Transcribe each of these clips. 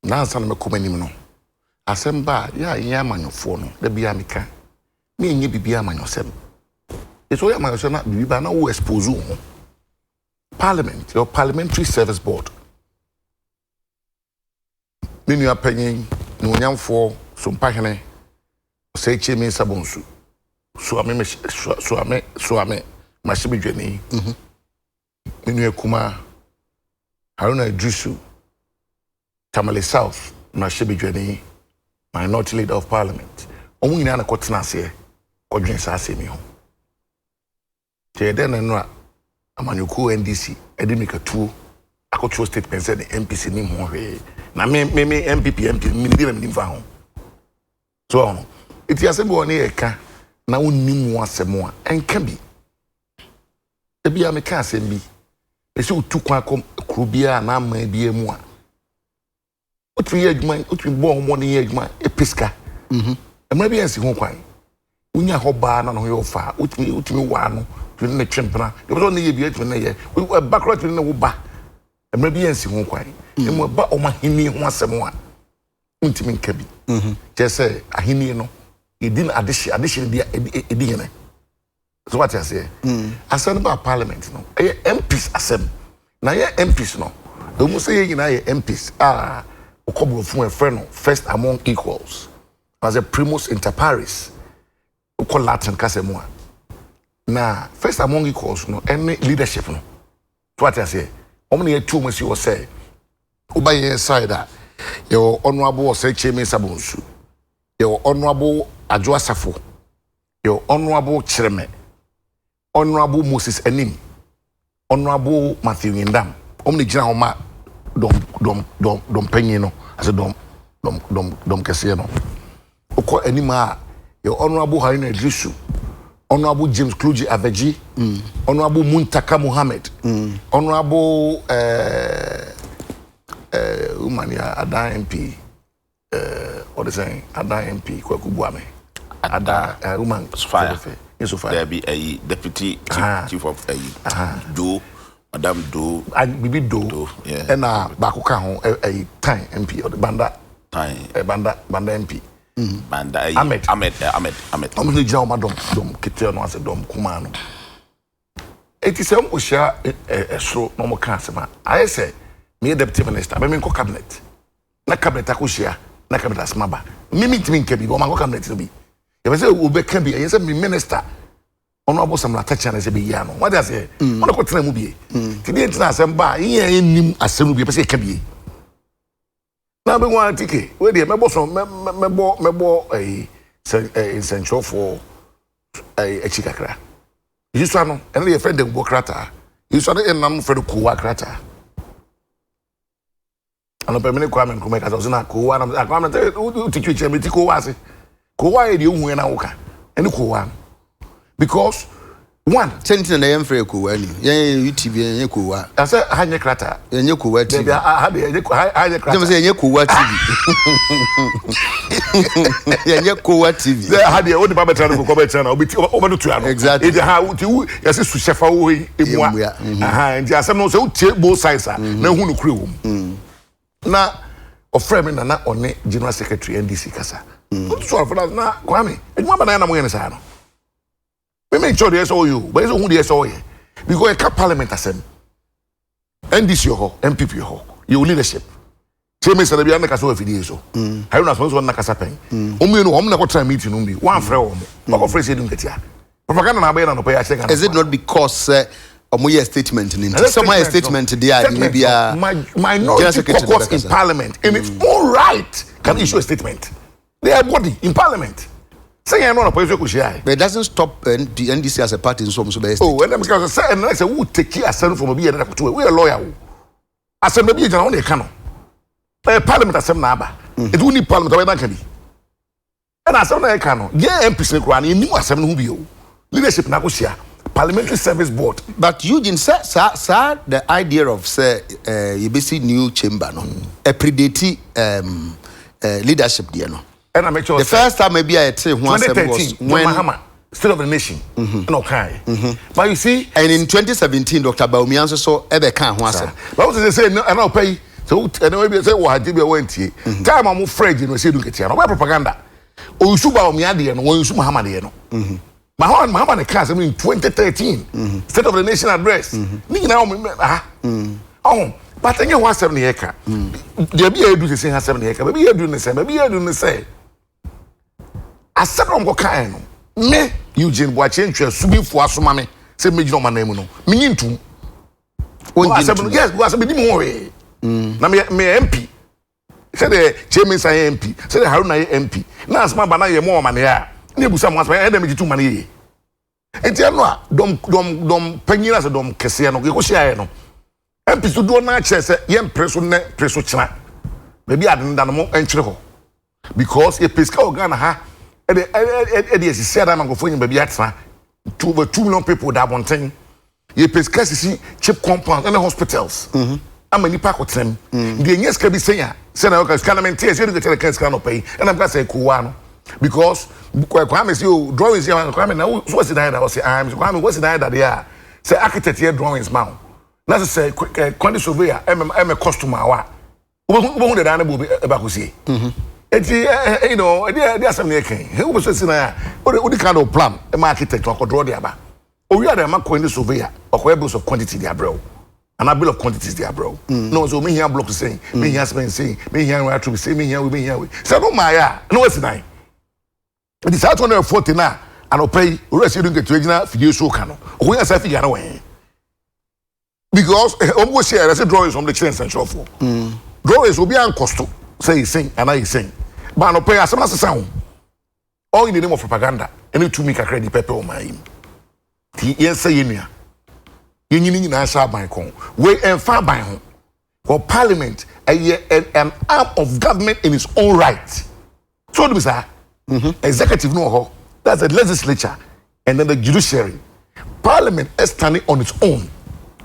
na san me komanim no asemba ya yen amanyofo no da bia meka me enye bibia amanyosem eso ya amanyosem na bibi ba na wo expose ho parliament your parliamentary service board menu apanyin no nyamfo so mpahene say chemi sabonsu so ame mashibidweni menu ekuma Haruna Idrisu Tamale South mashibidweni minority leader of parliament omu nyina na kotena ase kodwen sa ase mi ho tede na no amanyuku NDC edimikatu akotuo statement say the MPC ni ho hwe na me MPP mi di na mi fa ho so no iti asebe woni eka na wonnim wasemo a enka bi ebia me ka asem bi ese utukwa akom krubia na ama bia mu a otwi adwuma otwi bo homo ne adwuma episka emra bia nsi ho kwan unya hoba na no yo fa otwi wa no twi ne twempna de bo ne ye bia twi ne ye background twi ne wo ba emra bia nsi ho kwan emu ba o mahini ho asemo a untimi nka bi jese ahini no edin addition dia edin so what I say asem ba parliament no MPs asem na ye MPs no do mu say yina ye MPs okobo fun e friend no first among equals as a primus inter pares ko Latin kasemu a na first among equals no any leadership no so what I say omo na tu mu si wo say uba ye side a your honorable say chemi sabonsu your honorable Adwo Asafo your honorable Chireme honorable Moses Enim honorable Matthew Ndam omni gina homa dom penye no as a dom kese no okọ anima your honorable Haruna Idrisu honorable James Kluji Aveji honorable Muntaka Muhammad honorable umania Ada MP what is saying Ada MP Kwaku Buame Ada woman fire there be a deputy chief of do Madam Do Bibi Do yeah and bakuka ho a time MP or the banda time banda MP banda Ahmed omni jao madom dom kete no ase dom kuma no eti se mo hia esro no mo ka asema aye se me deputy minister be me ko cabinet na cabinet akohia na cabinet asema ba mimi ntimi nka bi o ma ko cabinet no bi e be se o be ka bi e se me minister ono abo samla tacha na se be ya no what I say ono ko tena mu bi ti di ntina asem ba yin nim asem no bi be se ka bi na be wan tike we dey mebo so mebo essential for echikakra yiso ano ene ye friend dem bo krata yiso ano enam friend kuwa krata ano pe mene kwa men kuma ka so na kuwa na akwa na utiki che meti kuwa ase kuwa e de hu na woka ene kuwa because one sentin na yem free kuwa ni yen YouTube yen kuwa ase hanye krata yen kuwa TV ha de hanye krata dem say yen kuwa TV yen kuwa TV ha de o de ba betra no ko betra na obiti obedo tu ano exactly e de ha uti yase su shefa wo emua ndi asem no so utie both sides na hu no kure wo na ofre me na one general secretary NDC kasa so after na kwame eduma ba na mo yen sa no we make sure there's all you but so who there's all you because a parliament asem NDC ho MPP ho your leadership say me say na bia na kasa ofidie so hayo na so na kasa pen omu no na ko try meeting no bi one frɛ wo mo ko frɛ say dum ketia propaganda na ba na no pay a check. Is it not because omoye statement in some statement there maybe my caucus in parliament in its own right can issue a statement they are body in parliament say you know na police ko share but it doesn't stop the NDC as a party in some so best oh and because say and say who take asem from be na to we a lawyer asem be jana on e ka no parliament asem na aba it who need parliament we na ka bi and asem na e ka no ye MPs ko an ni asem no hu bi o leadership na ko share parliamentary service board but Eugene sir the idea of say you be see new chamber no a predate leadership there no and I make sure the first time maybe I tell one was when Mahama State of the Nation no kai but you see and in 2017 Dr. Baumian so ebe kan ho asem but what they say and I'll pay So anyway be say wa je be wantie time am Fred no say do ketia no propaganda o yusu ba o me ade no o yusu Muhammad ye no Muhammad ne class in 2013 State of the Nation address ni nyina o but enye ho asem ne ye ka de bi edu se sin asem ne ye ka be edu ne say asem ko kan no me Eugene Boache ntwa subifo asoma me se mejino manam no menyintum yes go asem di mo we na me MP say the chairman say MP say the Haruna MP na asma bana ye mo mane ya na ebusa mo asma e dem jitu mane ye enti no a dom panyina se dom kese no ko hia no MP so do na che say ye preso ne preso china be bi adenda no mo enchire ho because e peska organ ha e said I'm going to be at 2 million people that one thing. You pay scarcity cheap compounds and hospitals. I'm a nipa kotem. The yes can be saying, send a scanner tears, you get a can pay, and I'm going to say Kuano. Because Kwame you drawings here and Kwame now what's the idea? I was saying, Kwame, what's the idea they are? Say architect here drawings mount. That's say quantity surveyor, I'm a customer. Who the animal about you know, there's some making. Who was saying, what the kind of plan a architect or draw the aba? Or we are the Macoin surveyor or quibbles of quantity, dear bro. And a bill of quantities, dear bro. No, so me here block saying, me here saying, me here where to say, me here, we here. So, no, my, no, it's nine. It is out on a 49 and I'll pay, rest you don't get to original for you so cano. We are saying, away. Because almost here, I said drawings from the chains and so forth. Drawings will be uncost. Say, sing, and I sing. But no pay as a sound. All in the name of propaganda. And it to make a credit paper on my yes, say in here. You need to answer by con. We and far by home. For parliament, an arm of government in its own right. So it was executive no, that's the legislature, and then the judiciary. Parliament is standing on its own.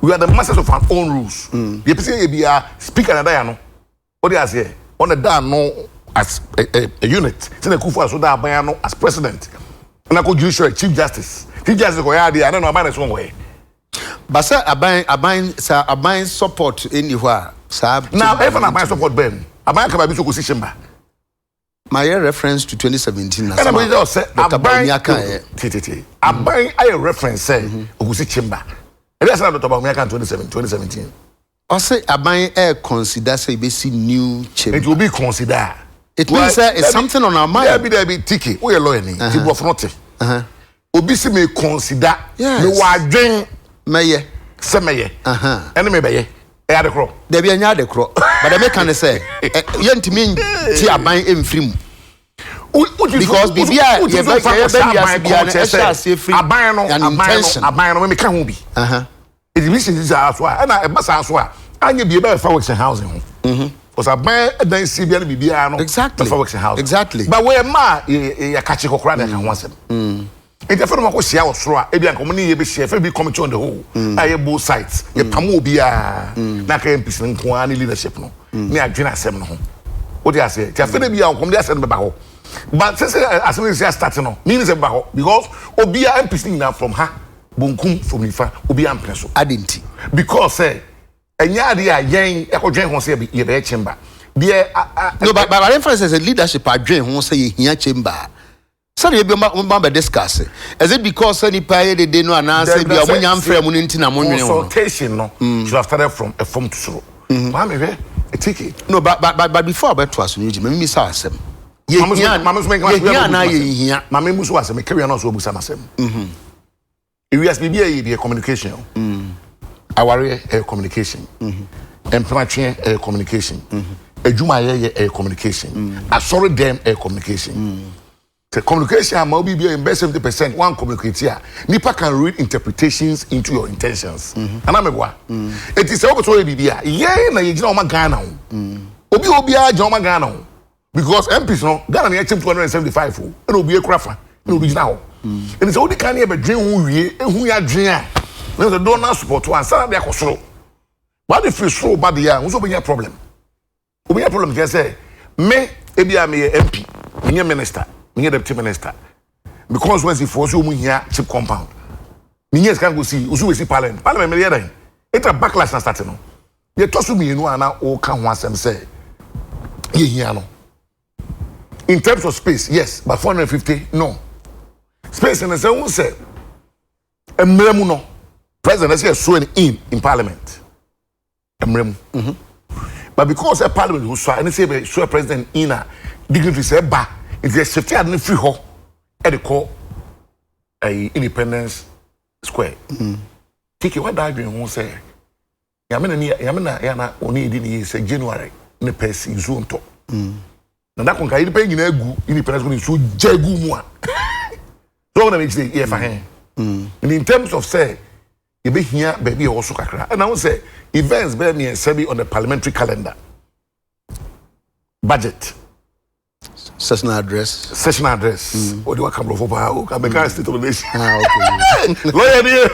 We are the masters of our own rules. The person be a speaker and I what they say on the down no. As a unit, Senator Kufuor so that Bayano as president, and I could judiciary chief justice. Chief justice go I don't know about this one way. But sir, I buy support anywhere. Now, even I buy support Ben. I buy come to position ba. My reference to 2017. And I just say I buy a reference say Ogusi Chamber. And that's not about America 2017. I say I buy consider say basic new chamber. It will be considered. It means it's something on our mind. There be ticky. We are lawyer ni. Ti go for nothing. Obisi may consider. Me wa dwen meye. Se meye. Ene me beye. E ade kro. There be anya ade kro. But the make say yentimi ti aban emfiri mu. Because bibia ye be free. Aban no me ka ho bi. It is so and I basa so a anya bi be fa works housing ho. Because aban dan si bia no bibia no exactly fa works housing. Exactly. But we ma ya kachi kokora na kan ho asem. It if no ko share osoro a bia nkomo ni ye be share fa bi committee on the whole. Aye both sides. Ye pamo bia na ka MPs nko ani leadership no. Ni adwena asem no ho. What do you say? Ti afa bia nkomo dey asem be ba ho. But since as we say starting no, means be ba ho because obia MPs na from ha bunkum from ifa obia ampreso. Adenti. Because say enya ade a yen ekodwen ho say ye be chamber. No, but reference as a leadership adwen ho say ye hia chamber. So you be discuss. Is it because any pay the day no announce be amunya mfrem no ntina monwene ho? Consultation no should have started from a form to so. Ma me a ticket. No, but before about to us you me say asem. Mama musu asem carry on so busa asem. We as be communication. Aware communication. Empathy communication. Ejuma ye communication. Asori them communication. The communication might be in best 70% one communicator. Nipa can read interpretations into your intentions. And I'm a it is also a bibia. Yeah, na yejina oma Ghana. Obi obia joma Ghana. Because MPs no Ghana na 275 and obi e krafa na original. And it's all the kind of dream who ya dream. When the donor support one sana dey akosoro. But if you so bad ya, who so be problem. Obi a problem just say me ebia me MP, me minister. Me deputy minister because once he force you here cheap compound me can go see usu we see parliament me there it's a backlash na start no ye to so mienu ana o ka ho asem say ye hia no in terms of space yes but 450 no space in the say won say emremu no president say sworn in parliament emremu but because a parliament who swear and say be swear president in a dignity say ba it is safety and free ho e dey call Independence Square tiki what that dream who say ya na oni di ni say January ne pesi nso nto na da kon ka yi pe nyina gu Independence Square so jagu mu a so na me say e fa hen in terms of say you be here baby also kakra and I will say events be me and on the parliamentary calendar budget session address or the come over how can make state of the nation okay lawyer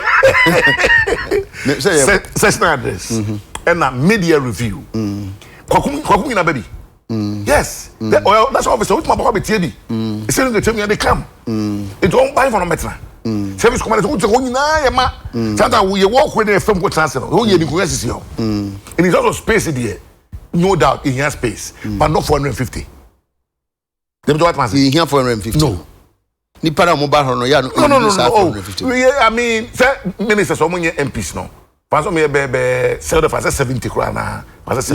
session address and a media review kwakum na baby yes well that's obviously with my papa be tiebi e say no tell me they come it don't buy for no metra service commander so go nyina yema santa we walk with the film go transfer no ye ni ko yesi yo and it's also space there no doubt in here space but not 450 them do what man in here 450 no ni para mo ba no ya no I mean say minister so money MPs no pass me be 70 kra na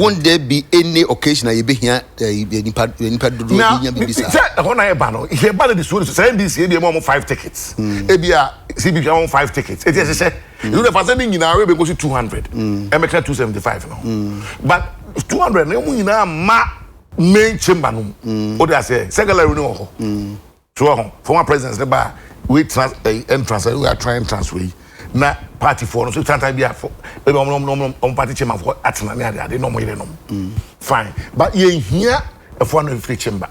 won't there be any occasion you be here nipa do nya bibisa say hona e ba no he ba the story say this e be more 5 tickets e bia CBP want 5 tickets it is say you the first thing nyina we be go to 200 e make 275 no but 200 na mu nyina ma main chamber no o dey say secretary no ho so former presidents ba we transfer we are trying transfer na party for no so tanta bia for e be on party chairman for atena na ade no mo yire no fine but ye here e for no free chamber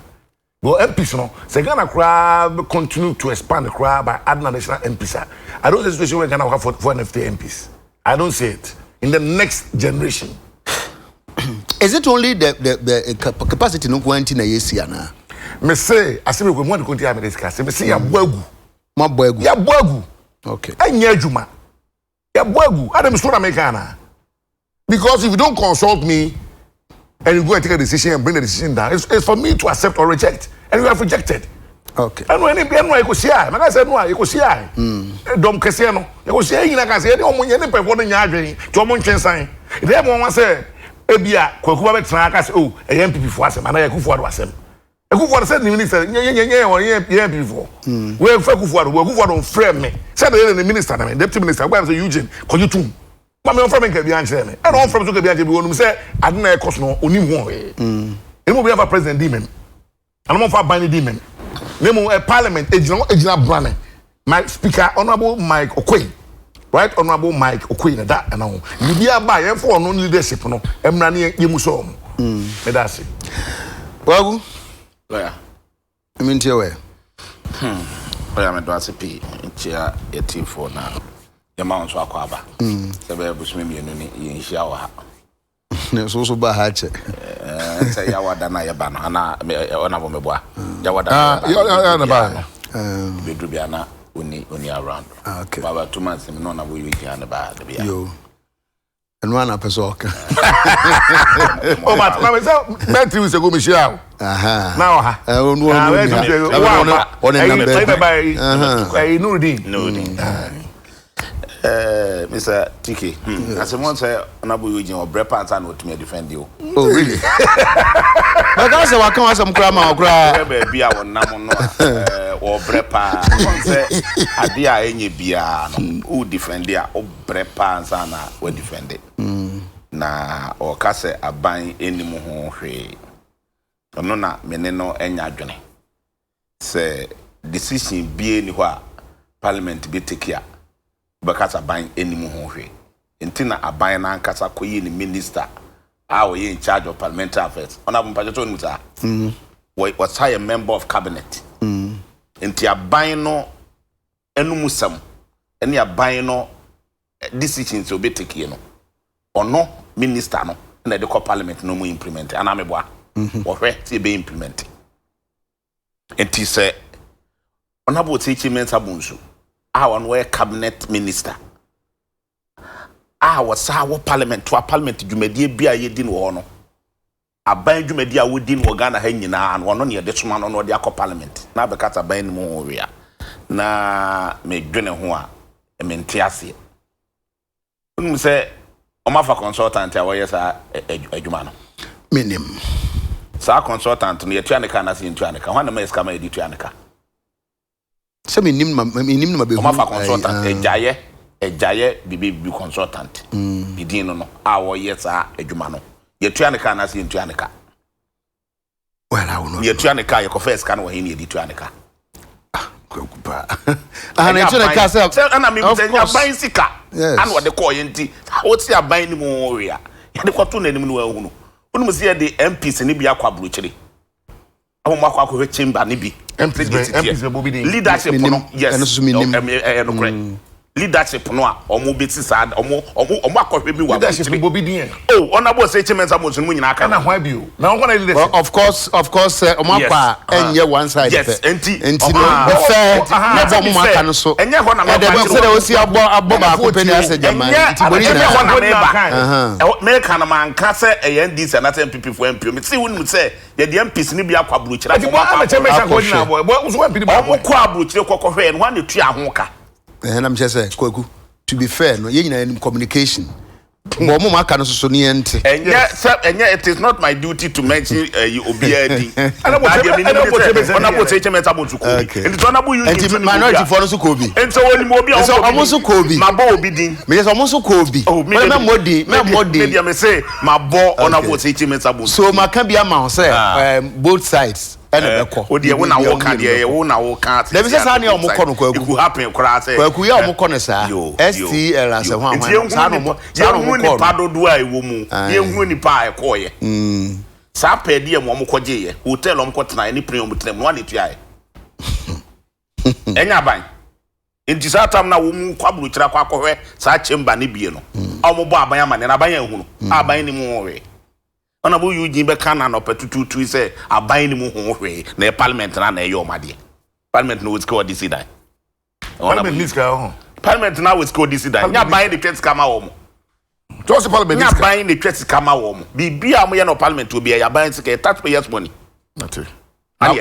well MPs no say Ghana crowd continue to expand the crowd by adding additional MPs I don't see a situation where Ghana have 450 MPs I don't see it in the next generation. Is it only the capacity no quantity na yesi ana me say aseme ko mo de konti am discuss me say ya boagu okay anya adwuma ya boagu adam so na make ana because if you don't consult me and you go and take a decision and bring the decision down it's for me to accept or reject and you have rejected okay and when I go see I say no I go see I dom kese no I go see nyina ka say e omo nye ne pefo no nya adwen to omo ntwensan e dey mo wan say ebia kwakuba betra ka say oh e MPP fo asem ana yakufu ado asem ekufu ado say the minister nye won MPP fo we fa kufu ado frame me say the minister na me deputy minister go am say Eugene kojutum ma me on frame nka bia nche me e no on frame so ka bia nche bi wonum say ade na e koso no onim ho e mo bia fa president di men and mo fa ban di men name a parliament ejina brane my speaker honorable Mike Okoye right honorable Mike Okoye na da na ho you bia ba ye for no leadership no emra ne ye muso me da se wagu where I mean tie where where me do asepi ntia yeti for na ye ma nso akwaba se be busumi mienu ni ye nhia wa ha ne so ba ha che say ya wada na ye ba no ana ona bo meboa ya wada ya na ba bedru bia na oni around okay baba 2 months me no na bo you na ba de bia yo and one person oh but na me say betri we say go me share aha now ha no Nurudin Mr. TK as someone say onabu you or brepa and no to me defend you oh really but that's why come some grandma gra be a won nam no or brepa say adia enye bia no who defend dia o brepa and na we defend it na o ka say aban enimu ho hwe ono na mene no enya adwene say decision bie ni ho a parliament be take ya bakasa ban enimu ho hwe ntina aban na ankasa koyi ni minister a we in charge of parliamentary affairs ona bo mpacho no muta was a member of cabinet nti aban no enumu sam eni aban no decisions obe take no ono minister no na de ko parliament no mu implement ana meboa ohwe ti be implement nti se ona bo take mensa bunsu a one way cabinet minister was our parliament to a parliament dwumadie bia ye di no no aban dwumadie a wodi no Ghana ha nyina and wono ne de soma no de akọ parliament na be kata ban mu wia na me dwene ho a me ntiase unum se o ma fa consultant a wo yesa adwuma no minim sa consultant no yetua ne ka na se yetua ne ka ho na ma eska ma edi tua ne ka se minim ma be o ma fa consultant ejaye bibi consultant bidin no a wo yesa adwuma no yetua ne ka na se yetua ne ka well I will not yetua ne ka ye ko first kan wo he ne edi tua ne ka and it's a case and I mean aban sika and what the call yenti what's your aban ni mo area ya de kwato na nim no ahunu unum se de MPs ni bia kwa buruchiri ahoma kwa kwa chamber ni bi MPs be bobi din leadership no yes no correct leadership no a omo beti sad omo akohwe bi wa leadership bobi din oh honorable say chairman samosun mu nyina aka na hwan bi o na won na leadership of course omo akwa enye one side yes enti no fair na bo mo aka no so enye ho na me ba se de osi abo ba ko peni ase jama enti boni na ho na me ka na man ka se NDC na MPP for MP me see wonu se ye de MPs ni bia kwa buruchira ati bo ama chairman samosun na bo so MPP ba omo kwa buruchira kokkohwe no ho na tua ho ka I'm just saying, to be fair, no, you communication. But mo maka no so ni ente. Enya it is not my duty to mention you obiadi. Ana bo cheche meta bo tuko. Enti to na bo you minority for no so ko bi. Enti woni mo obi so omoso ko bi. Ma bo obi din. Me say omoso ko bi. Me modi. Media me say ma bo ona bo cheche meta bo. So maka bi ama ho say both sides. Odi e wo na wo ka de e wo na wo ka. Let me say say na omo kono kwaku. It could happen kra say. Kwaku ya omo kono sa. STL as a one. Sa no ni padodo a ewo mu ye hu nipa a ekoye sa pedi e mo koje ye hotel om kotena ni premium tena no anetu aye enya ban enti sa tam na wo mu kwaburu kira kwa kohwe sa chamber ne bie no omo bo aban ama ne aban ehunu aban ni mu hwe ona bo yuji be kana no petututu se aban ni mu hwe na parliament na ye omade parliament no witsko decide parliament na witsko decide nya ban de twet kama wo just parliament is buying the church kama wo mo bibia mo ye no parliament obi ya buying the taxpayers money nati na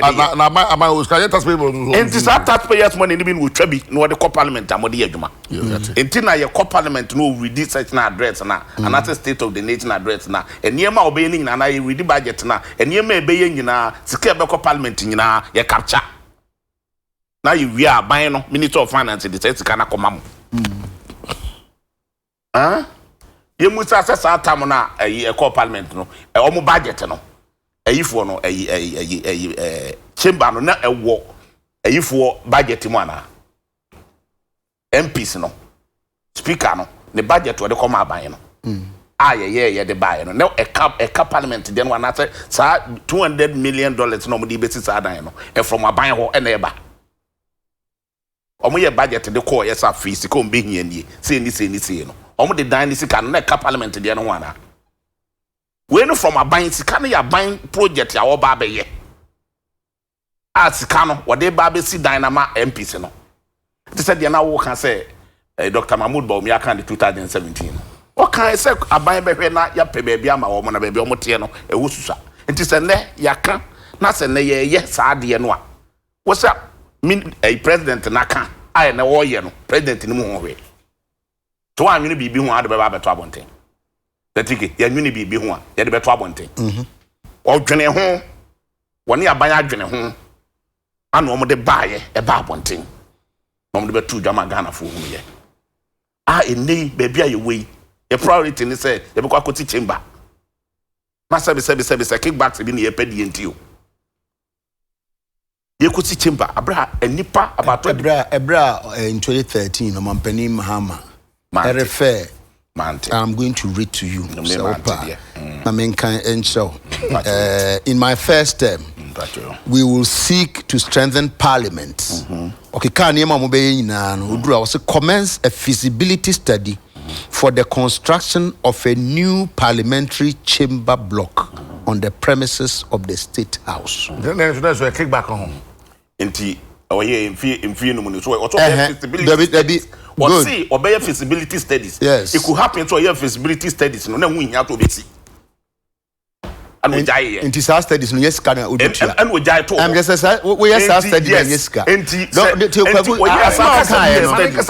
my Oscar taxpayers money enti sa taxpayers money ni bi no twa bi no de parliament amode ye adwuma enti na ye parliament no read such na address na another state of the nation address na eniema obe ni nyina na ye read budget na eniema ebe ye nyina sika be parliament nyina ye capture na ye wi aban no minister of finance the sika na koma mo ye musa sasa tam na e parliament no omo budget no ayifo no chamber no na ewo ayifo budget mu ana MPs no speaker no ne budget wo de koma aban no ye de buy no na e parliament den wana say sa $200 million no mo di besi sa dan no e from aban ho e na e ba omo ye budget de call yes afisi ko mbe hia nie se ni no omo de dan ni sika no na ka parliament de no wana we no from aban sika no ya ban project ya wo ba be ye a sika no wo de ba be si dan na ma MPs no they said they na wo kan say Dr. Mahmoud Bawumia ya kan de 2017 o kan say aban be hwe na ya pe ba bia ma wo mo na ba bia o mo te no e wo susa enti se ne ya kan na se ne ye sa de no a wo say president na kan ai na wo ye no president ni mu ho hwe to anwene bibi ho ade beba beto abonten datike ya nwene bibi ho a ya de beto abonten o dwene ho woni aban adwene ho ana o mo de baaye e ba abonten no mo de beto dwama Ghana fo hu ye eni baby a ye wei e priority ni say ye be kwa koti chamber na se kickbacks bi ni ye pedi enti o ye koti chamber abra enipa about ebra in 2013 no mampani Mahama refer I'm going to read to you in my first term we will seek to strengthen parliament okay kan niema mo be nyina no odura was commence a feasibility study for the construction of a new parliamentary chamber block on the premises of the State House. Then there's a kickback on. Enti oye mfie no mu so feasibility Or see, obey feasibility studies. Yes. It could happen to a feasibility studies. No, we have to be see. And we die. Into our studies, no, yes, can I? And we die too. I'm just we are studying yes,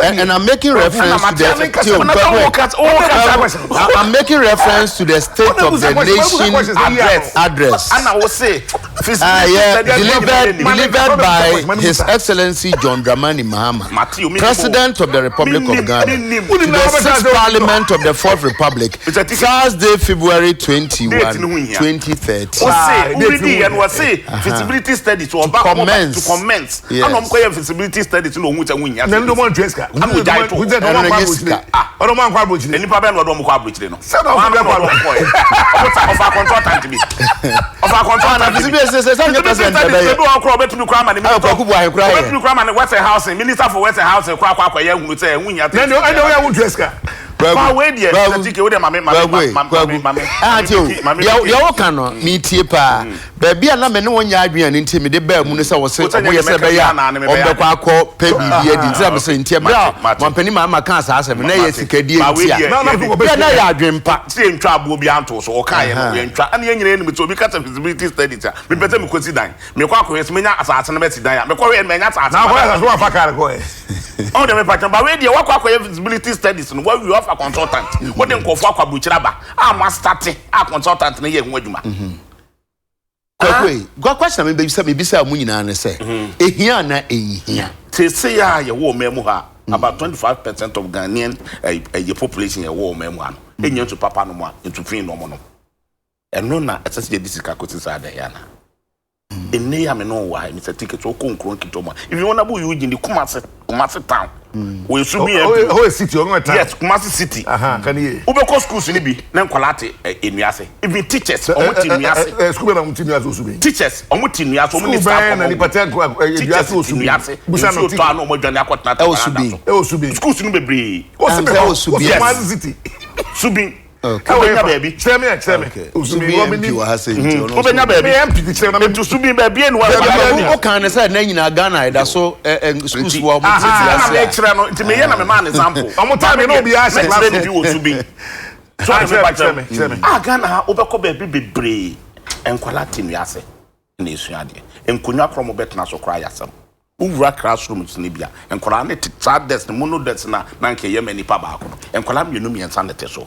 and I'm making reference to the I'm making reference to the State of the Nation address. And I will say, delivered by His Excellency John Dramani Mahama, President of the Republic of Ghana, to the 6th Parliament of the 4th Republic, Thursday, February 21, 2013. Feasibility studies to commence. Yes. I'm going feasibility studies to know which one. Then the one dress car. I'm going to go to I don't want to any problem or don't go to no. Set off the of our consultant to be. Of our consultant. Western House, Minister for Western House, then I know I won't dress car. Meetie pa baby na me ne wonya adwen nti me de ba mu ne se wo se oboye se be ya obekwa akọ pe bibia di nti am se nti bra mampani ma kan sa asem na ye sikadie nti a na ya adwen pa se ntwa abo bi anto so o kan ye no ye ntwa an ye nyina enim to obi kata feasibility study ta me pete me kosi dan me kwa akọ yes me nya asase na beti dan ya me kwa we me nya asase na kwa asase wa fakare ko o de me pa ba we de wakọ akọ feasibility studies no we offer consultant what dem ko fo akọ buchira ba am start a consultant na ye hu adwuma question me be bisa mu nyina ne se ehia na ehia te se ya ye wo memu ha about 25% of Ghanaian population ye wo memu ha no enye to papa no mo to fin no mo no eno na esese de disika koti sa da ya na enne ya me no wa mi se ticket o konkron kitoma if you wanna bu you in the Kumasi town we should be a city on time. Yes, Kumasi city. Can you? Ubeko schools ni bi na nkwalate enuase. Even teachers omuti enuase. School na omuti enuase osubi. Teachers omuti enuase omu ni staff na ni patenko enuase osubi. Busa no to ano mo dwane akotna ta. Osubi. Schools ni bebre. Osubi. Kumasi city. Subi. Obenya baby. Cheme. Osubi MP wa ha se nti ono. Obenya baby. MP cheme na to subi baby enu wa. O kan ne say na nyina Ghana ida so schools wa mo na me kire no nti me ye na me man example. Omo time no bi a se class bi wo subi. So cheme. Ghana obekọ baby bebre. Enkwala tinuase na esuade. Enkonwa kromo betna so kra yasam. Uvra classrooms ni bia. Enkwala ne teacher desk mono desk na nke ye mani pa ba ko. Enkwala mienu mi ensa nete so.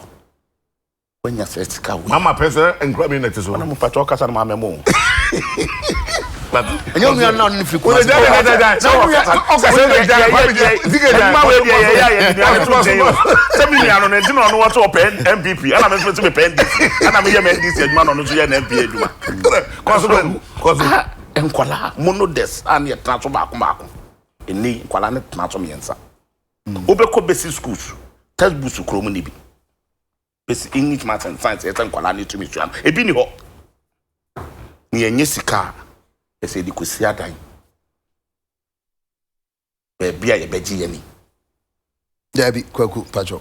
When you first car, Mama person and grab me next so. I'm patrol casa na mama. But you are not in free. MPP and I'm supposed to be pen and I'm here this man on the MP. Enkwala mono des and ye transfer back. Eni enkwala ne transfer me ensa. Obekọ basic schools. Textbooks kromo ni bi. English maths and science etan kwala ni tumi tuan ebi ni ho ni enye sika ese di kosi adan be bia ye beji ye ni Dabi kwaku pacho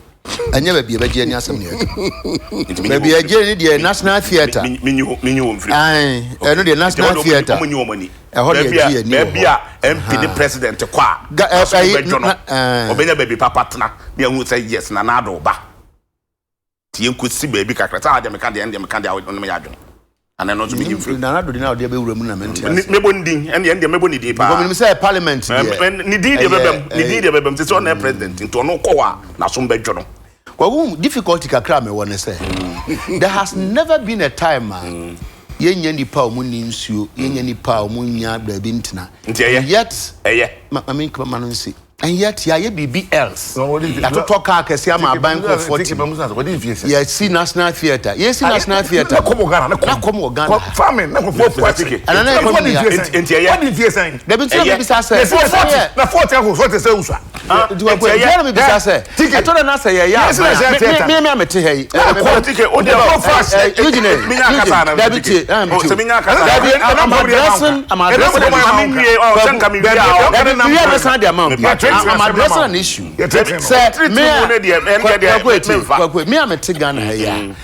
anya be bia beji ani asem ni be bia je ni the National Theatre minyu omfiri ai eno the National Theatre omunyu omani ho de je ni be bia MP the president kwa obenya baby papa tena na hu say yes na nado ba tie nkosi baby kakra ta ade meka de no me yadwo ana no so me nyimfiri na nado di na ode be wura mu na menti mebo ndin ende mebo ni di pa because me say parliament ni di de bebem te so na president nto no kwa na so mbedwo no kwa difficulty kakra me won say there has never been a time yenya nipa omuni nsuo yenya nipa omunya baby ntina yet I mean come on see and yet ya BB else that to talk akese ama bank of 40 yes see National Theatre yes see National Theatre na komo Ghana farming na for and na what did you say they be tell me say na 40 ho so te say usa do me be say I told na say ya me amete hey ticket o dey go fast Eugene me nya kasa na deputy so me nya kasa I'm addressing I'm addressing an issue. Me am a Tigana here.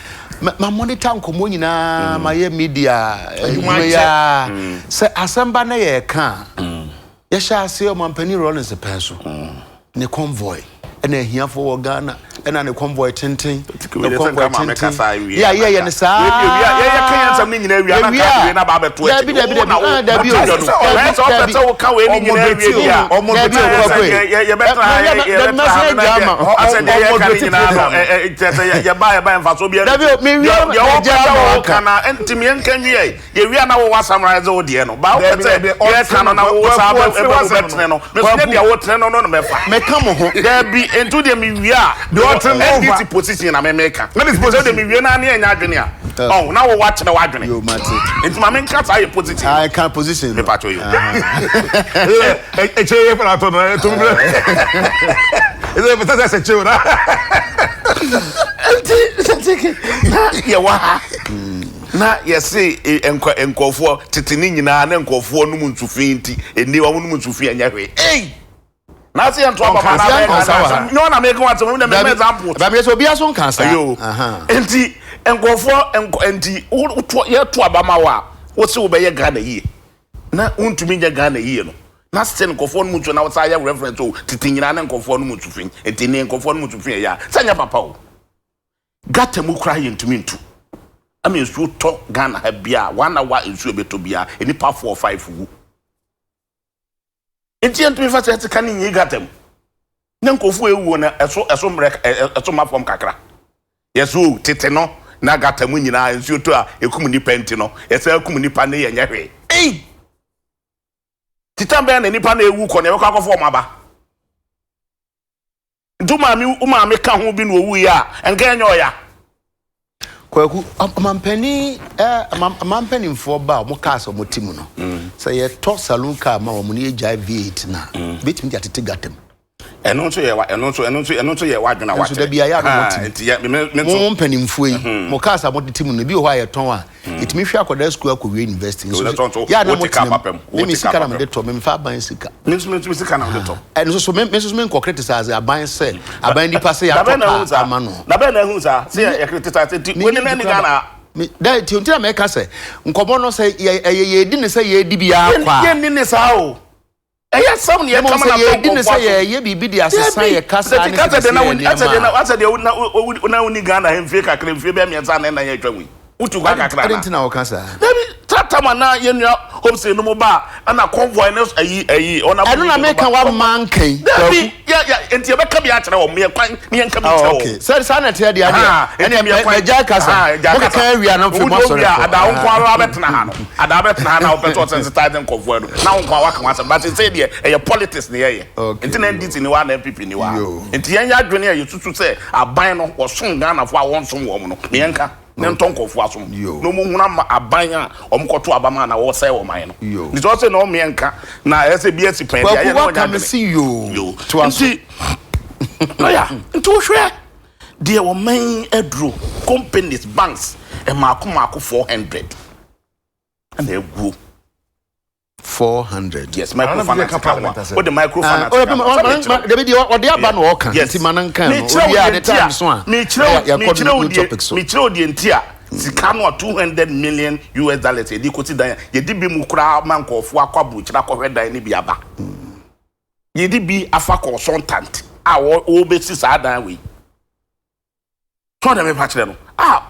My monitor nkomo nyina my media say asamba na ye ka ye sha say o mampani roll is a peso ne convoy and a here for Ghana and an convoy tinting. Yeah, and sa. into the NDT position in America. Let me put them in Adwene. Oh, now we're watching the Adwene. You must it's my main cat. I position. I can't position. The part of you. Na yesi enkofo titini nyina na enkofo no muntufinti eni wa no muntufi anyahwe na se ento ababa na no na make what no na example ba me so bia so nkansa yo enti enkofo enti ye to abama wa wo se wo be ye Ghana yie na untumi nya Ghana yie no na se enkofo no muntu na wo sa ya reference o titini nyina na enkofo no muntufi enti ne enkofo no muntufi ya sanya papa o gata mu kra ye ntumi ntu I mean, so talk Ghana have bia 1 hour in so beto bia any part 4 or 5 wu. Enti me fa se kan nyi gatem. Na nkofu ewu na eso mrek eso mafom kakra. Yeso tete no na gatem nyina nsuo to a ekum ni penti no. Yesa ekum ni pa ne ye nyahwe. Titambe na nipa na ewu ko na e kwa fo maba. Nduma mi ka ho bi no owu ya enga enyo ya. Kwaku amampani amampani mfo ba mo kaso mo timu no say ye to saloon car ma wo mo ne HIV na betimi ti atete gatem eno so ye wadwena wa so da bia ya no mo mpani mfo yi mo kasa mo timu no bi ho aye ton a etimi hwe akoda school akowe university so ya na mo timu me sika na me de to me fa ban sika me sika na me de to eno so me nko criticize aban se aban di passe ya to ama no na be na hu sa se ya criticize ti woni na ni Ghana da ti onti na me ka se nkomo no se ye di ne se ye di bia kwa ye ni ne sa o eya sam ne kama na ye di ne se ye bibi di asesa ye kasa ne se na uni Ghana hemfie kakra mfie be mienza na ye twanwi utu kwa kakra na na o kasa tama na yenua home say no mo ba ana convoy no ayi ona I don't make one man kan ya enti e be ka bia kire wo me kwan me nka bi kire wo okay so na tia dia ene me ja kasa mo ka area na mfi mo so ada won kwa abetena ha no ada abetena ha na opeto sensitizing convoy no na won kwa waka wasa but say there e politics ne ye enti na nditi ni wa na MPP ni wa enti yenya adwene ye tutu say aban no wo son Ghana fo a won som wo mo no me nka ne ntonkofo asom no mo huna aban a omkoto abama na wo sai wo man no ni so say no me nka na ese bi esi pen dia ye no nya me see you to aso no ya nto hwe dia wo man edro companies banks e maako 400 and they go 400 yes microfinance what the microfinance the video or the aban wo kan ti manankan no we are the time so a me chiro di entia sika no 200 million US dollars e di koti dan ye di bi mu kura mankofo akwabu kira kohwe dan ni bi aba ye di bi afa consultant a wo be si sa dan we so na me pa kire no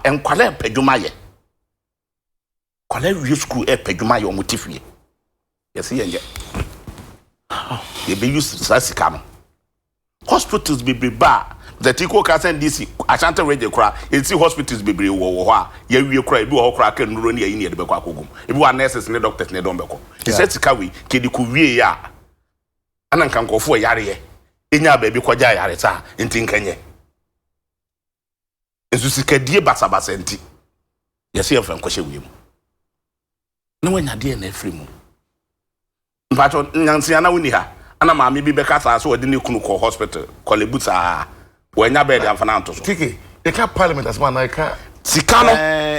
enkwale pedwuma ye kwale wi school pedwuma ye o motifie yes yenje ye be use sasika no hospitals be ba that equal can DC Ashanti region kra enti hospitals be wo ho a ye wie kra ebi wo kra kan nuro ne ye ne de bekwa kogum ebi wa nurses ne doctors ne don beko the sasika we kedi ku wie ya ananka nkofo yare ye enya ba bi kwaja yare ta enti nkanye esu sikadie basabasa enti yes ye fan kwahye wie mu na wanya de na afri mu mpacho nyansia na woni ha ana maami bi beka sa so odi ne kunu ko hospital kolebuta wanya bed amfana nto so tiki e ka parliament asma na ka sikano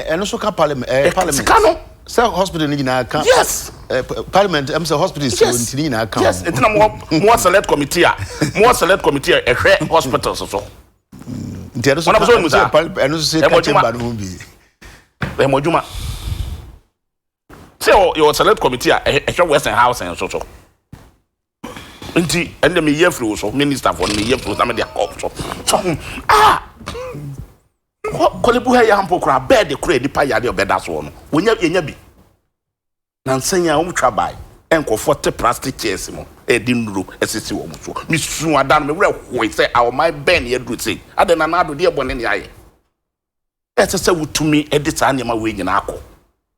eno so ka parliament sikano say hospital ni na ka yes parliament am say hospital so ntini na ka yes etina mo select committee e hwe hospital so ntero so parliament eno so say ka chamber no bi e mojuma say your select committee e hwe Western House en so nti ende me ye free so minister for me ye free na me dey cop so kolebu ha ya hampo kra bed kra di pa ya de obeda so no wonya yenya bi na nsanya wo twa bai enkofo te plastic chairs mo e di nuru esisi wo so mi su adan me were hoi say aw my ben ye do say adena na ado de ebone ne aye etese wutumi edit anema we nyina akọ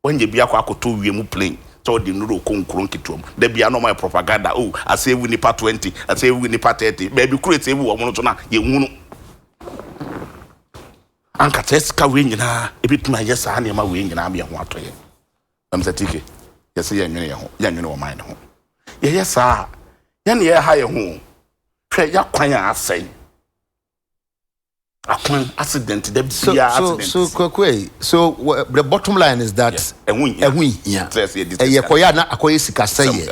onye bi akọ akoto wie mu plane so di nuru konkron kitom da bia no my propaganda ase wu nipa 20 ase wu nipa 30 baby create ewu wo no to na ye hunu anka teska we nyina ebituma ye sa anema we nyina bia ho atoye amsatike yesi ya nwene wo mind ho ye yesa ya ne ya ha ye ho hwe ya kwan ya asai akwan accident da bia accident so the bottom line is that ehun ya ye koya na akoye sika saye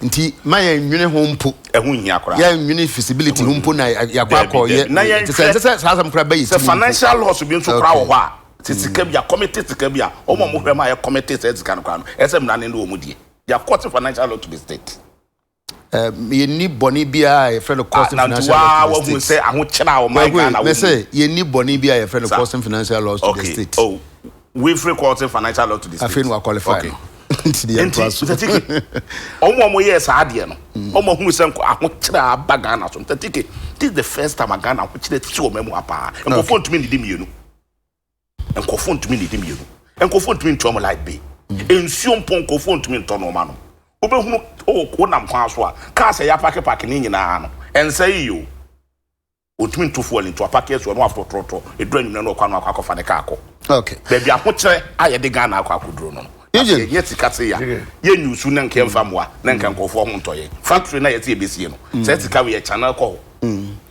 nti man nwene ho mpo ehun ya kora ya nwene feasibility ho mpo na yakwa koye se sam kra bayi financial loss bi nso kra wo ho a sika bia committee sika bia o mo hwe ma ya committee se sika no kra no esem na ne no mu die ya court financial law to the state ye ni boni bia ye friend of cost financial law to the state say aho kira o my Ghana we say ye ni boni bia ye friend of cost financial laws to the state we free court financial law to the state I feel we qualify okay omo yes ade no omo hu se aho kira Ghana so this is the first time Ghana aho kira ti o memu apa nkofo ntumi ni dimienu nkofo ntumi ni dimienu nkofo ntumi nto mo like be ensuo mpon nkofo ntumi nto no ma no obehunu ko nam kwa so a ka se ya park ni nyina no ensai yo otumi ntofo ali nto park so no afto trotro edura nyina no kwa no akwa ne ka akọ okay baby aho kire aye de Ghana akwa akoduro no ye tikase ya ye nyusu na nke mfamwa na nke nkofo ho ntoye factory na ye ti ebesie no se tika we channel call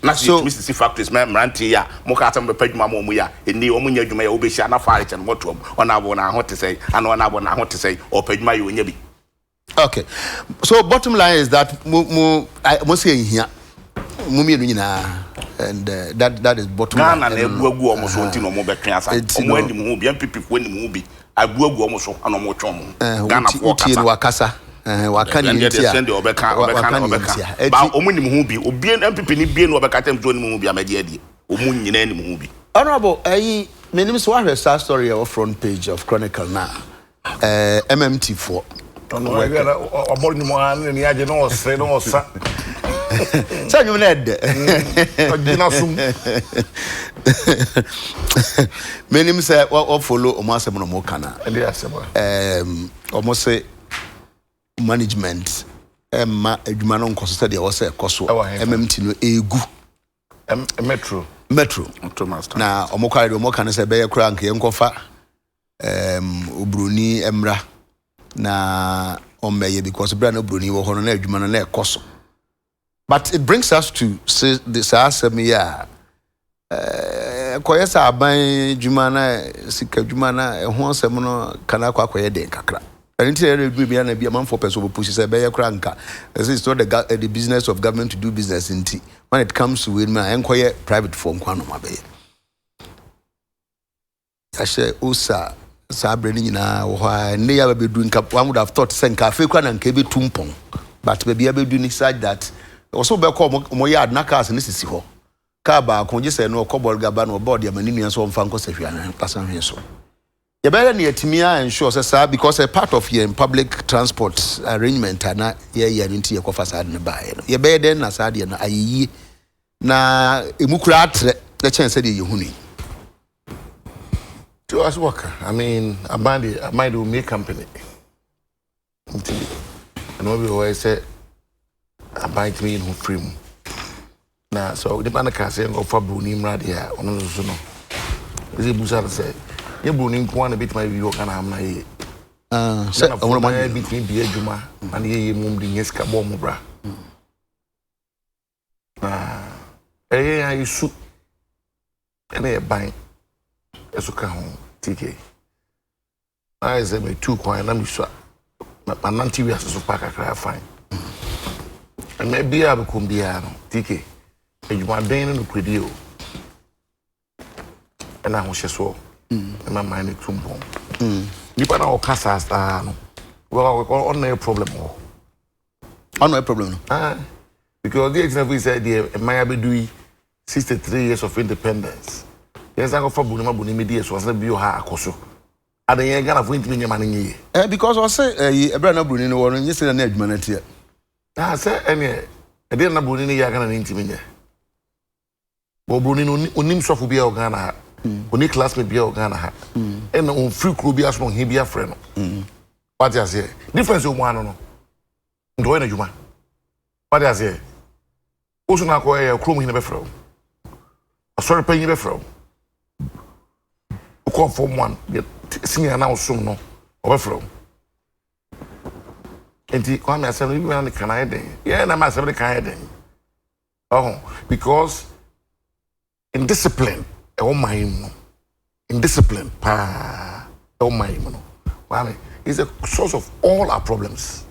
na so Mrs. factories mranti ya mo ka atam be padwuma mo ya eni o munya adwuma ya obehia na faare chen moto ona abo na ho te sei ana ona abo na ho te sei o padwuma ya onya bi. Okay, so bottom line is that mo say hia mo mienu nyina and that is bottom line. Na eguagu omo so nti no mo betwe asa omo ani mo bi MPP fo ani mo bi aguagu omo so ana mo twon mo Ghana fo kasa wakasa wakani ntia send obeka ba omo ni mo hu bi obi MPP ni bi na obeka tem so ni mo hu bi amade ade omo nyina ni mo hu bi. Honorable menim so wa hwesa story of front page of Chronicle na MMT4 no we got about ni mo an ni aje no osre no osa so you need ogina sum menim say o follow o masem no mo kana e dey asema o say management ma adwuma no nkoso say dey o say ekoso MMT no egu metro na o mo kware o mo kana say be yakura nke enkofa obroni emra na omeye because brand obroni wo hono na adwuma no na ekoso. But it brings us to say this asemiya koyesa aban dwuma na sika dwuma na ho asem no kana kwakoye den kakra anti ere du bia na bia man for person push say be yakra nka it's not the business of government to do business inti when it comes to win man enkoye private form kwano mabe ashe usa sabre ni nyina wo ha ne ya be du nka one would have thought say nka fe kwa na nka be tumpon but be bia be du ni such that also be call mo yard na cars ni sisi ho ka ba ko je say no kobol gaba no board ya mani nua so mfa nko sahwa na pasan hwe so ye better na yatimia ensure say because a part of your public transport arrangement na ye nti ye kofa sad ne bae no ye be den na sad ye na ayi na emukura atre na chance de ye huni to us worker. I mean, I might do make company. And what we always say, I might me in free. Now, so the man can say, go for Brunim Radia, on the Zuno. Is it Busa say, you Brunim one a bit my view, and I'm not. So I want to between Bia Juma and ye mum the Yeska Bomobra. I shoot and a buying. Esuka home TK. I say me 2 coin na me so. Na nanti we aso park akra fine. And maybe I be kumbia no TK. Ejuma den no kwedi o. And I ho hyeso. And my mind tumpon. Nipa na o kasa sta no. Well, on no problem o. On no problem. Because the example said the Maya Bedui 63 years of independence. Yes, I go for Bunima Bunimi so was a bioha akoso. At the end of winter money. Because I say a brand of Brunino or yesterday an humanity. I said, any I didn't know Bunini Yagan and intimate. But Brunino unim sofu be organa. Uni class me be organa. And on free crew be as long he be a friend. What I say? Difference of one no. Do any juma. What I say? Also na ko e krom hin be fro. Asori panyi be fro. Ko form 1 senior now some no be fro. Enti kwa me asem bi na kan ayden. Yeah na ma asem de kan ayden. Oh, because in discipline e o man no. In discipline pa e o man no. Why is a source of all our problems.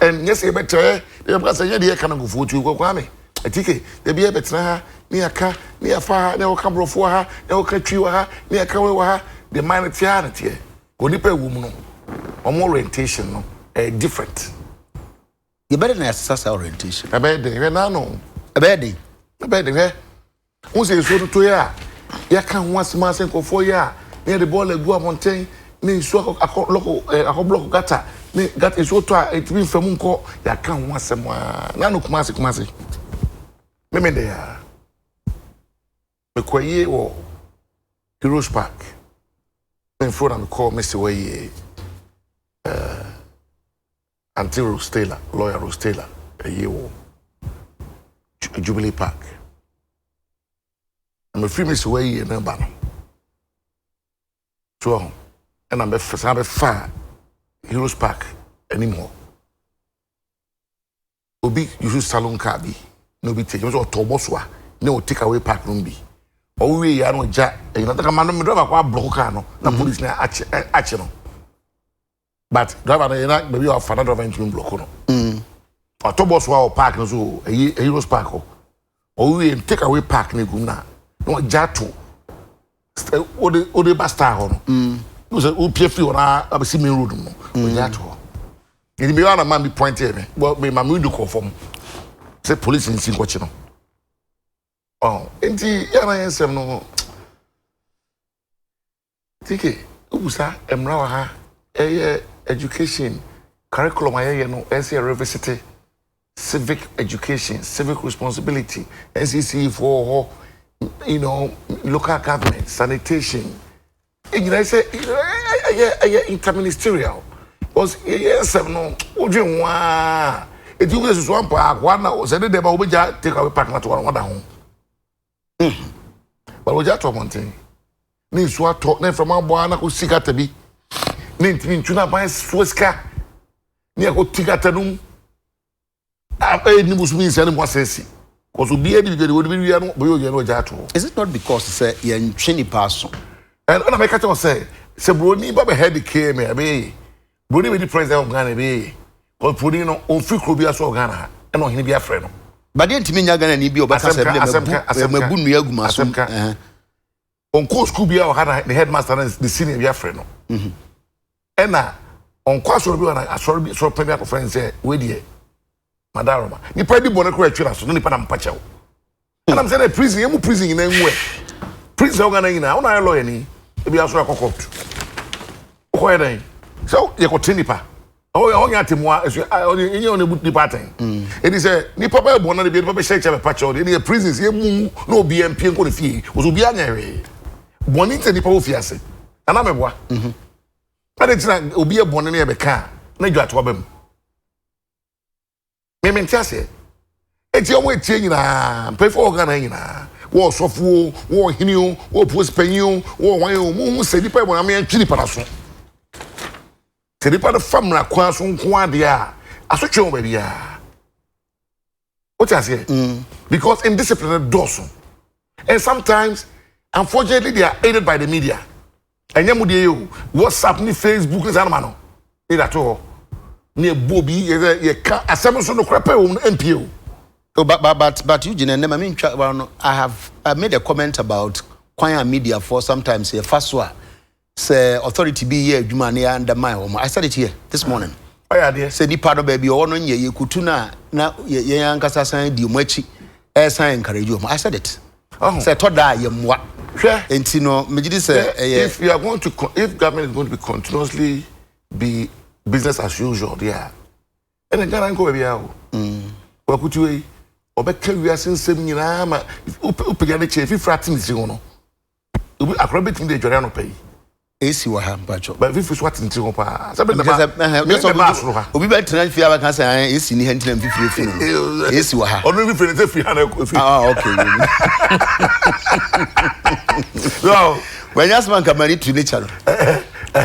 And yes, you better. You better say you can't go for you. Go kwame. Adekye, they be better ha. Ni aka, ni afa, ni oka brofo ha, ni oka twiwa ha, ni aka we ha. The mind tianity. Oni pe wu mu no. Omo orientation no different. You better na assess orientation. E be dey na no. E be dey. E be dey he. Won say so to ya. Ya kan ho asema asen kofo ya. Ni the ball egu amonten. Ni so akọ gata. Me got is what it mean from unko ya kan ho asem na no kumase me dey ya me kwaye wo Heroes Park me for am call me say way until Rose Taylor lawyer Rose Taylor ye wo Jubilee Park me free me say way na ba no so and am be fa Heroes Park anymore. Obi use salon car bi no be take so toboswa no take away park room bi. O we ya no ja you know take man no driver kwa block car no na police na ache no. But driver na maybe our father driver into block no. O toboswa o park no so Heroes Park o we take away park na gum na no ja to o de basta ho no. No say o pie free ona abesi main road no. O ja to. Ni me wana man be pointed me. Well me ma do confirm. Say police in sin kwachi no. Oh, enti ya na yensem no. Tike, ubusa emra wa ha education curriculum aye no say revisit civic education, civic responsibility, NCC for you know local government, sanitation. I say interministerial. Was yes no odwen wa e di we so one pa akwa na say dey ba obeja take away park na to one down but oja to mountain ni so ato na from abo na ko sikata bi ni ntimi ntuna ban suska ni ko tikata num ni musumi se ni mo asesi ko so bi e di we wi no boyo je no oja to. Is it not because say ye ntwe ni paso and na make it say broni ba be head came be Bruni be the president of Ghana be. But Bruni no on free crew be aso Ghana. E no hini be afre no. But the ntimi nya Ghana ni bi obaka se be mabu nua aguma so. On course school be the headmaster and the senior be afre no. E na on course be na asoro be so premier conference we die. Madaroma. Ni pedi bone ko atwira so ni pa na mpacha wo. And I'm saying prison, you prison in anywhere. Prison Ghana ina, ona lawyer ni e be aso akokot. Ko e den. So you continue pa. Oh, you only atimwa. You only put the pattern. It is a ni papa born na be papa share chebe patcho. Ni prisons ye mu no BMP nko le fie. Ozo bi anyawe. Boni te ni pa ofiase. Ana meboa. Ade tina obi e born na e be ka na dwa to bam. Me mentiase. Eti omo etie nyina, pefo organ nyina. Wo sofuo, wo hiniu, wo pospanyu, wo wan yo mu se di pa born na me antwini pa na so. The part of family acquires on Quadia. I switch over here. What I say? Because indisciplined dorsum. And sometimes, unfortunately, they are aided by the media. And you WhatsApp, ni Facebook, is Armano. It at all. Near Bobby, you can't assemble no crap on MPO. Oh, but Eugene, and I mean, I made a comment about choir media for sometimes a fast one. Say authority be here, Jumania under my home. I started here this morning. Oya de. Se nipa no baby o no nye yekutu na ye ankasa san di omachi san encourage o. I said it. Say to da ye mwa. Enti no megidi say if you are going to if government is going to be continuously be business as usual there. And then Ghana go bia o. Wakuti we obeka wiase nsem nyina ma upega ne che fi fratin si ho no. Obi akrobet mi de dware no pay. Esi wa ha mpacho. But if swat nti ho pa. Sabe na ba. Obi ba tena fi aba kan say esi ni hantina mfifire fi no. Esi wa ha. Onu bi fere say fi ha na fi. Okay. No, when you man come to nature.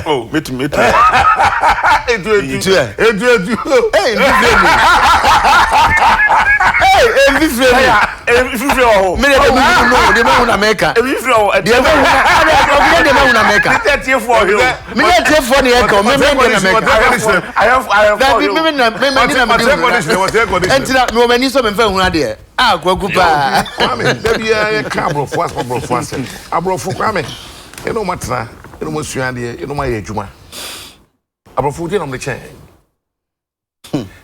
Oh, meet. Edu. Hey, you know you know my ejuma abrofo dey no me chen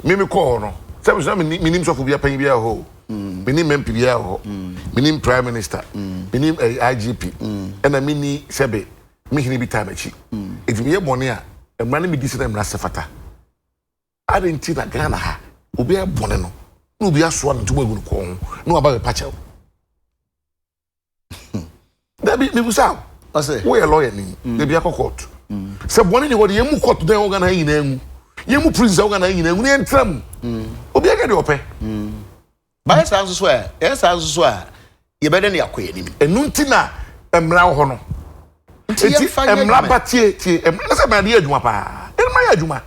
me call no say me nim so for bia pan bia ho me nim MP bia ho me nim prime minister me nim IGP and me ni sebe me hini bi time achi edimi ye bone a emra ne me di se na emra sefata adenti na Ghana ha obi e bone no no obi aso na ntuma egu ko ho no aba be pacha da bi me busa we a lawyer ni they be a court se boni ni wodi yemu court den organ ayi na enu yemu prison organ ayi na enu ne entram obi aga de ope ba esa so a ye be de ne yakoye ni enu ntina emra ho no enti emra batie emra se ba de adwuma pa emra ya adwuma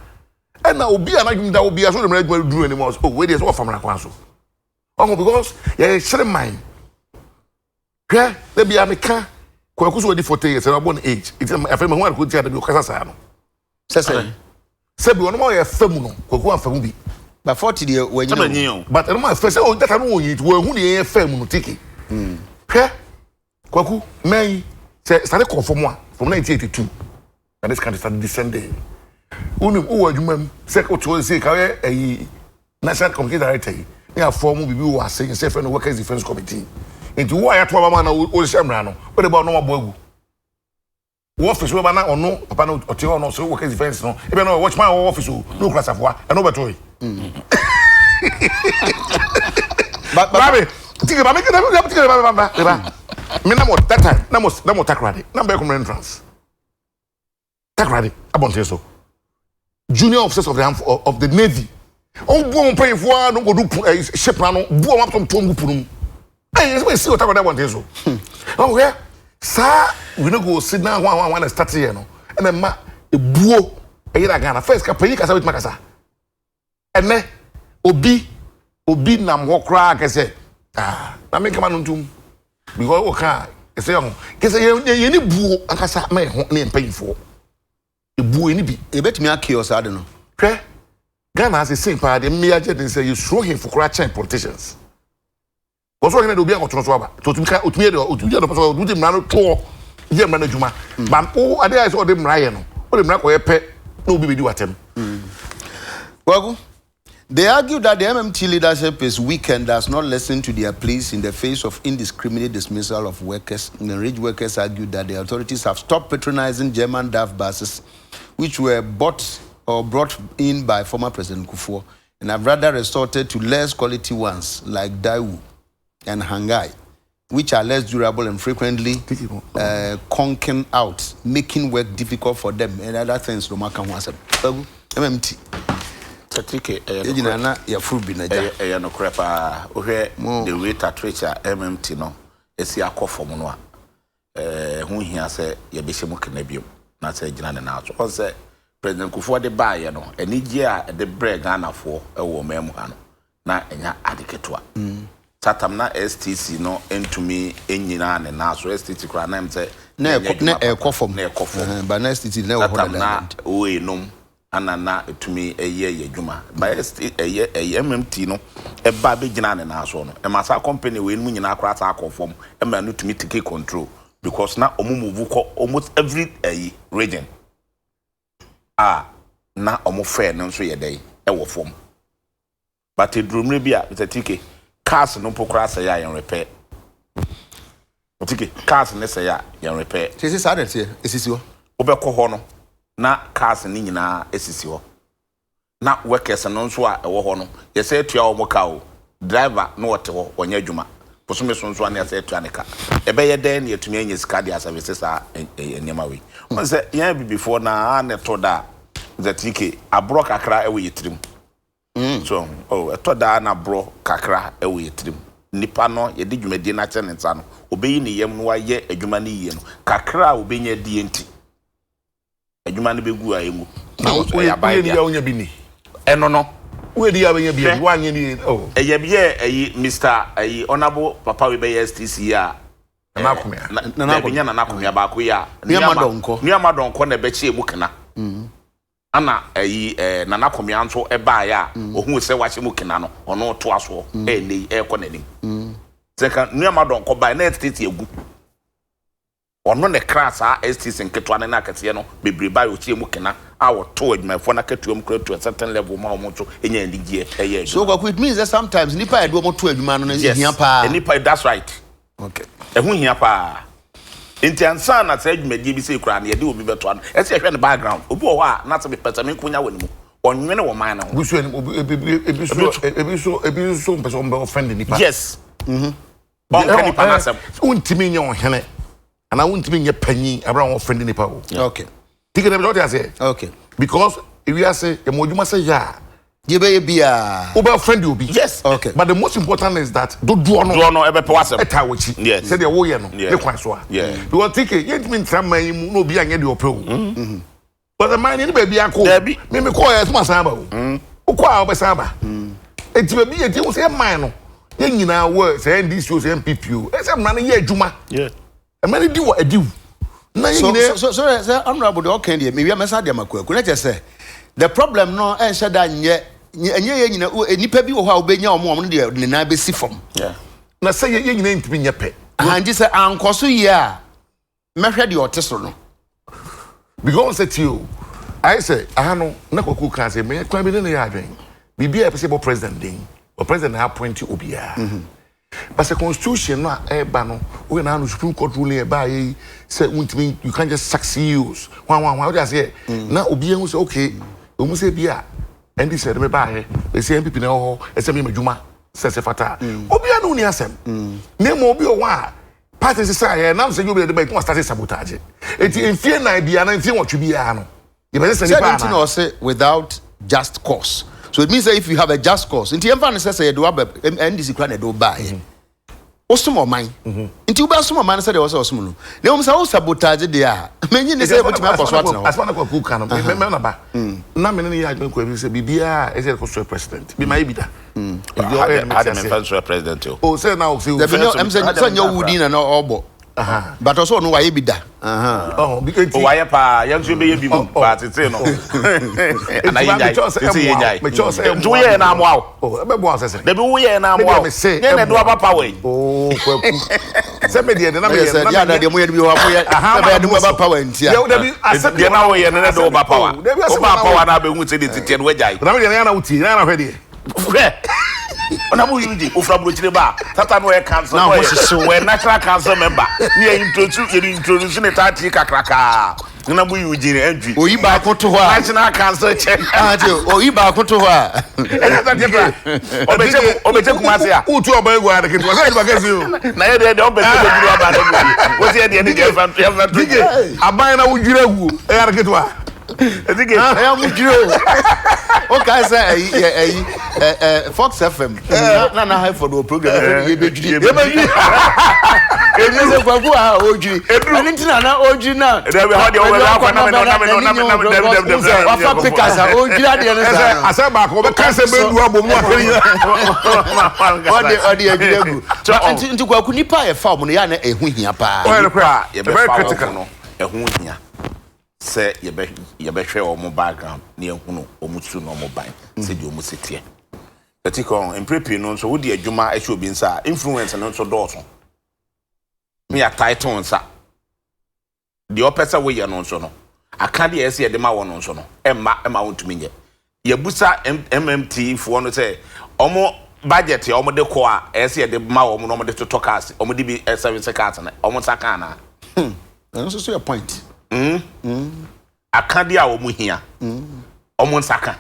ena obi anadwum da obi aso de emra adwuma duru animo oh we dey so famra kwa so because ye share mind okay they be ameka kwa kuso di 40 years na born age it afem ho ko tia da bi okasa sa no se bi ono mo ye fam no kwaku afam bi ba 40 de wanyi but no ma fe se o data no oyi wo hu ne ye fam no tiki hwe kwaku mai se start conform a from 1982 and this country started descending unu o adwuma se ko to se ka ye national committee director ya form bibi wo ase se fe no workers defense committee into wo ya to baba na o semra no o de ba no mabo agu wo office wo ba na ono papa no o te ono so workers defense no e be no watchman wo office no class afwa e no beto but baby tike ba make dem tike ba me na mo that time na mo takrade na be come entrance takrade abonte so junior officers of the navy on bo on pay for no go do ship na no bo on to tongu punu hey we see what about so oh yeah sa we no go sit down one start here no and then ma ebuo eyira Ghana first ka payi kasa with makasa ene obi nam ho kra ka say na me kama no ntum because o ka say ho ke say ye ni buo akasa ma ho na empayifo ebuo ni bi ebetumi akios ade no hwe Ghana as a simple de me agent say you throw him for cra chain politicians. Because we're going to be able to so to do the man to ye man adwuma but o ade is all them raye no o dem na ko ye pe no obi be di watem well they argue that the MMT leadership is weak and does not listen to their pleas in the face of indiscriminate dismissal of workers. The enraged workers argued that the authorities have stopped patronizing German DAF buses which were brought in by former President Kufuor and have rather resorted to less quality ones like Daewoo and Hangai, which are less durable and frequently conking out, making work difficult for them and other things. MMT. Tatike, ya frubi na ja. No crepa. Ohe the rate at which MMT no. Esi akofo no a. Hu hia se ye be shemu kenabiem. Na se gina na aso. On se President Kufuor de baye no. Eni gye a de breg anafo e wo memu ha no. Na enya adeketua. Satam na STC no entumi enyina ne na so STC kra na mse na ekofom ba na STC na wo na o enum anana etumi eye adwuma ba MMT no e ba be gina ne na so no e masa company we enum nyina kra ta akofom e ma no tumi take control because na omumu ko almost every region na omo fair no so ye dey e wo fom but edrumre bi a Tike cars no pokra say ya yen repair Tike cars ne say ya yen repair say say that here esisi ho obekọ ho no na cars ni nyina esisi ho na workers no so a ewo ho no ye say tua omo ka o driver no wote ho onye adwuma posome so nso na say tua ne ka ebe ye den ne yetumi anya sika dia services a enema we on say yan bi before na na to da Tike abro kakra ewe yetrim so eto da na bro kakra ewe yetrim nipa no ye de dwumadi na che ne nsa no obeyi ne yem no waye adwuma ne yie no kakra obenya die nti adwuma ne begu ayemu na wo ya ba ya onya bi ni eno no we di ya benya bi wa anye ni eye bi ye Mr. Honorable Papa we be STC a na akomia na benya na akomia ba ko ya ni amadonko na be chi emu kana ana na nakomia nso eba ya ohun se wache mu kina no ono to aso nei ko nanim seka nu amadonko ba na STC egu ono ne class a STC nketwa na akete no bebre ba ochi emu kina a wo to adwumafo na ketuam kra to a certain level ma omo to enya ndige eye so what it means that sometimes nipa edu omo to adwuma no na hia pa nipa that's right okay ehun hia pa Inti ansa na say dwumadie bi say kura na ye de obi beto ano e se hwe ne background obi wo ha na se peta me kunya wani mu onwene wo man na ho busu ebi so person be offend nipa yes bon kan nipa na sem untimi nye ohene ana untimi nye panyi abra wo offend nipa wo okay Tike na be what say okay because if you say e moduma say ya you be bia oba friend you be yes okay but the most important is that do no ebe pe wasem eta wachi yes say the wo ye no e kwan so a because Tike yet mean traman yi mu no bi anye de ope o but the man ni ba bia ko me call ya tuma san ba o ko a obesan ba enti ba bi enti wo say man no ye nyina wo say NDC o say MPP e say man no ye adwuma yeah e man di wo adiw na ye nyina so honorable the okay dey me wi amesa de makwaku na che say the problem no e sheda nye ye nyina nipa bi wo ho a obenya omo no de ne na be si fom yeah na say ye nyina ntimi nye pe anji say ankoso ye a mehwe de oteso no because say you I say no na kwaku kan say me kwan bi ne ya adwen bibia e pese bo president din o president na appoint obia but the constitution no e ba no we na no Supreme Court ruling e ba yi say untimi you can't just sack CEOs one what you say na obia hu say okay o mu say bia and this said me ba he e say MPP na ho e say me madwuma say fata obia no ni asem na mo obi o wa party say na say you be the ba to start sabotage enti enfie na bia na enfie wotwe bia no you be say nipa na say without just cause. So it means that if you have a just cause, inti emfa ne say do aba NDC kra na do buy. Osumo man. Inti uba osumo man say dey osumo no. Na um say o sabotage dey a. Menyi ne say botima boss what na. Asma na kwaku kan no. Me na ba. Na me ne ya adwen kwa bi say bibia e say ko president. Be my bida. I'm president. Oh say now say I'm saying your woody na obo. But also no why be da. Oh, because why pa young should be but it's no. And I say me chose do ye na mo aw. Oh, be bo say. Dey be wo ye na mo aw. Ne na do papa we. Oh, kwaku. Say me dey na me say ya na dey mo ye bi wa mo ye. Be dey papa we ntia. Dey dey asem dey na wo ye ne do papa wa. O papa wa na be hu say dey tete no wajai. Na me dey na wuti na hwe dey. Ona mu yuji ofra brochire ba tata no e cancel no we natural council member ni introduce ne tati kakraka na mu yuji ne adwi oyi ba ko to ho a national council check oyi ba ko to ho a e ta tebra obeche kumase a utu oba egu a de ketu say ba kesi o na ye de obeche guru aba de wo se ye de ne je fa dige aban na wujire egu e ya de ketu a Adekye I am Jiro. Okay, say Fox FM. Na high for the program. We be Jiro. E me say kwaku a oji. Ani ntina na oji na. Dey we how dey we akwa na wa fa pikas a oji ade ne sa. Asa ba ko be kan se be du abom wa kiri. Ode agiregu. Nti kwaku nipa e fa mo no ya na ehu hia pa. Well, very critical no. Ehu hia. Say ye be hwe o mo background na ehunu o mu tu no mo ban say di o mu setie etikon emprepi no so wo di adwuma ehwe obi nsa influence no so dot me ya title nsa di opesa we ye no so no aka de ese de ma wo no so no emma wontumi nye ye busa MMT fo no say omo budget omo de ko a ese de ma wo no omo de to cars omo de bi service cars na omo saka na and so your point aka de a omo hia omo saka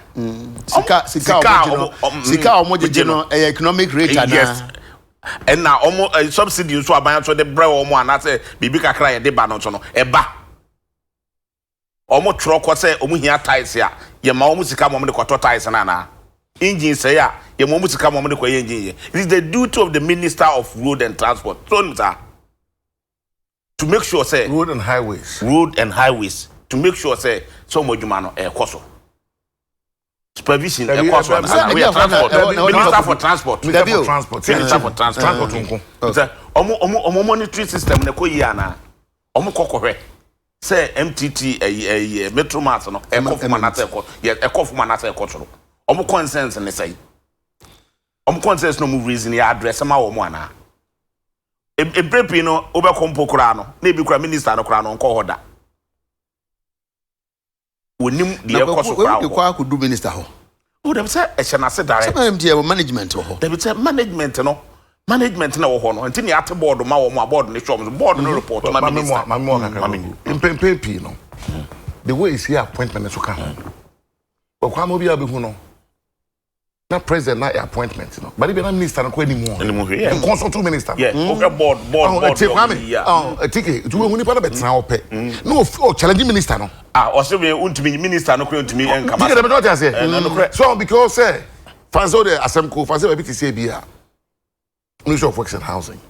sika omo jeje no economic rate na yes and now omo subsidy so aban so de bre omo ana say bibi kakra ye de ba no so no eba omo tro ko say omo hia ties ya ye ma omo sika mo de kwato ties na engine say ya ye mo omo sika mo de kwa engine. It is the duty of the Minister of Road and Transport to make sure say road and highways to make sure say so mo djuma no e koso supervision Minister for transport omo monitoring system ne ko yi ana omo kokohwe say MTT metro mass no e kofuma na say ko omo consensus ne say omo consensus no move reason ya address ma wo mo ana e brepi no obekompo kura no na ebi kura minister no kura no nko hoda wonim de ekoso kura wo kwa ko do minister ho o dem say e chena se direct some management ho dem say management na wo ho no enti ne ate board ma wo mo board ne show board no report ma minister mpepi no the way is here appointment so ka o kwa mo bi abehu no na president na appointment no but if na minister no ko anymore yeah consult minister yeah okay board ticket to we nipa na betra ope no challenge minister no o se we untumi minister no ko untumi enkama ticket be not say so because say fanzo the asemko fanzo be say bia Minister of Works and Housing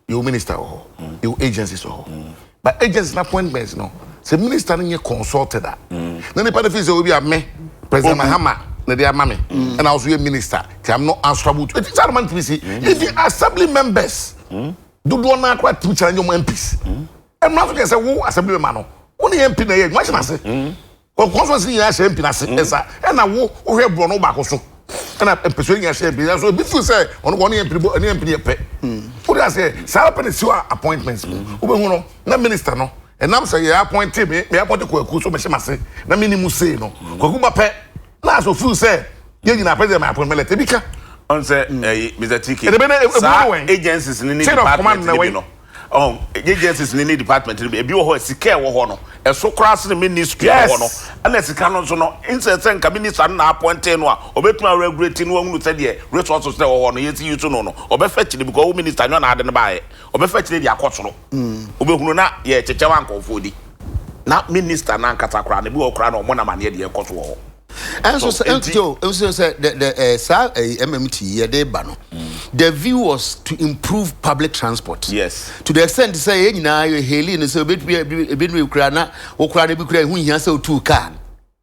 your minister or your agencies or but agencies appointments no say minister no consulted that na nipa na fi say obi me president Mahama na dey amame and also a minister I'm not answerable to it is man to see if the assembly members do na kwa to challenge your MPs and not say wo assembly man no woni MP na ye what na say ko conference ya say MP na say esa and na wo hwe bro no ba ko so and I persuade ya say be so before say on one MP pe for that say say open the appointments wo be hu no na minister no and am say ya appoint me appoint ko so me say na minimum say no ko ba pe na so full say you na president my appointment letter bika on say Mr. TK agencies in the department no agencies in the department e bi wo ho sika wo ho no e so class the ministry wo no and sika no so no insert nka minister na appoint no a obetuma regulate no hu say de resources dey wo ho no yeti yutu no obefa chiri because wo minister no na ade ne baaye obefa chiri de akotoro obehunu na ye chechewa nkonfo di na minister na nkata kra na bi wo kra na omo na mane de ekoso wo and so say the MMT they bano the view was to improve public transport yes to the extent say nyina you hailing so bit we kra na wo kra na bi kra hu hia say two car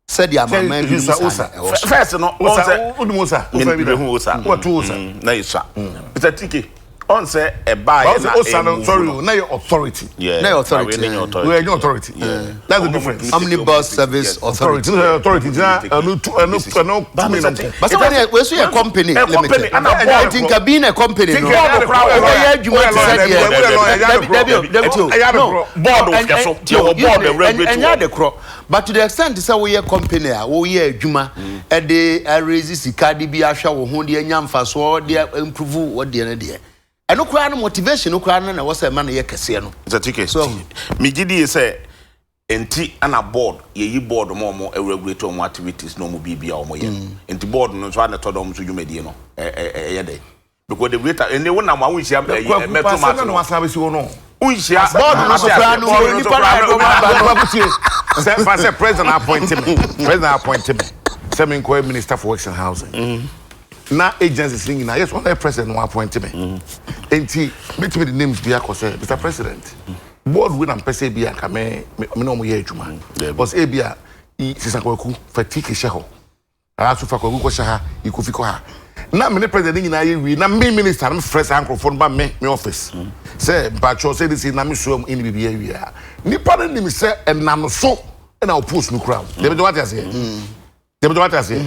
said ya mama first no osa what osa na isa Mr. TK on say e buy na sorry na your authority na authority we are your authority that's the difference omnibus service authority no but we so your company limited and I think being a company no but to the extent say we are company we are adwuma e dey raise sika di bi ahwa wo ho de anya mfaso de improve what de na de and no cry no motivation no cry na was a man ye kese no Mr. TK so me gidi say enti ana board ye board mo regulate on activities no mo bibia o mo ye enti board no so ana to do mo so dwumadi no ye dey because the greater and they wona ma won hia metal match no wasabe si wo no unhia board no so cry no ni para say president appoint him say me ko Minister for Works and Housing na agencies thing na yes one president no appoint me enti make me the names be akose Mr. President board we na pese bi aka me no mo ye adwuma because e bia sisakwaku fatiki she ho aso fakwaku ko she ha ikufi ko ha na me president nyina ye wi na me minister na fresh microphone ba me office say bacho say this na me so am in bibia wi nipa na nim say enam so na opose no crowd dem do what I say The what I say.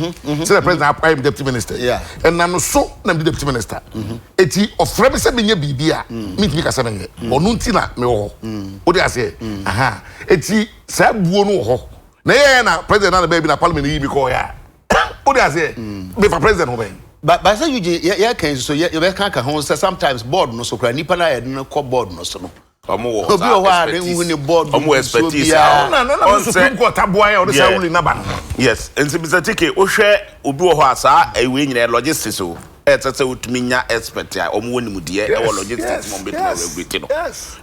Say the president appoint deputy minister. Yeah. And na no so na be deputy minister. Eti ofre me say menye bibia. Me timi kasa menye. Onu nti na me wo. What do I say? Aha. Eti say buo no ho. Na ye na president na be na parliament yi bi ko ya. What do I say? Me for president ho ben. But say you can so you be kan ho say sometimes board no so kra nipa na ye no ko board no so no. Omo obi o wa de hu ni board omo expertise na Supreme Court aboa ya o de say rule na ba. Yes, nti Mr. Tike o hwe obi o ho asa ewe nyina logistics o etete utumi nya expert ya omo woni mu de e wo logistics mo beto regulate no.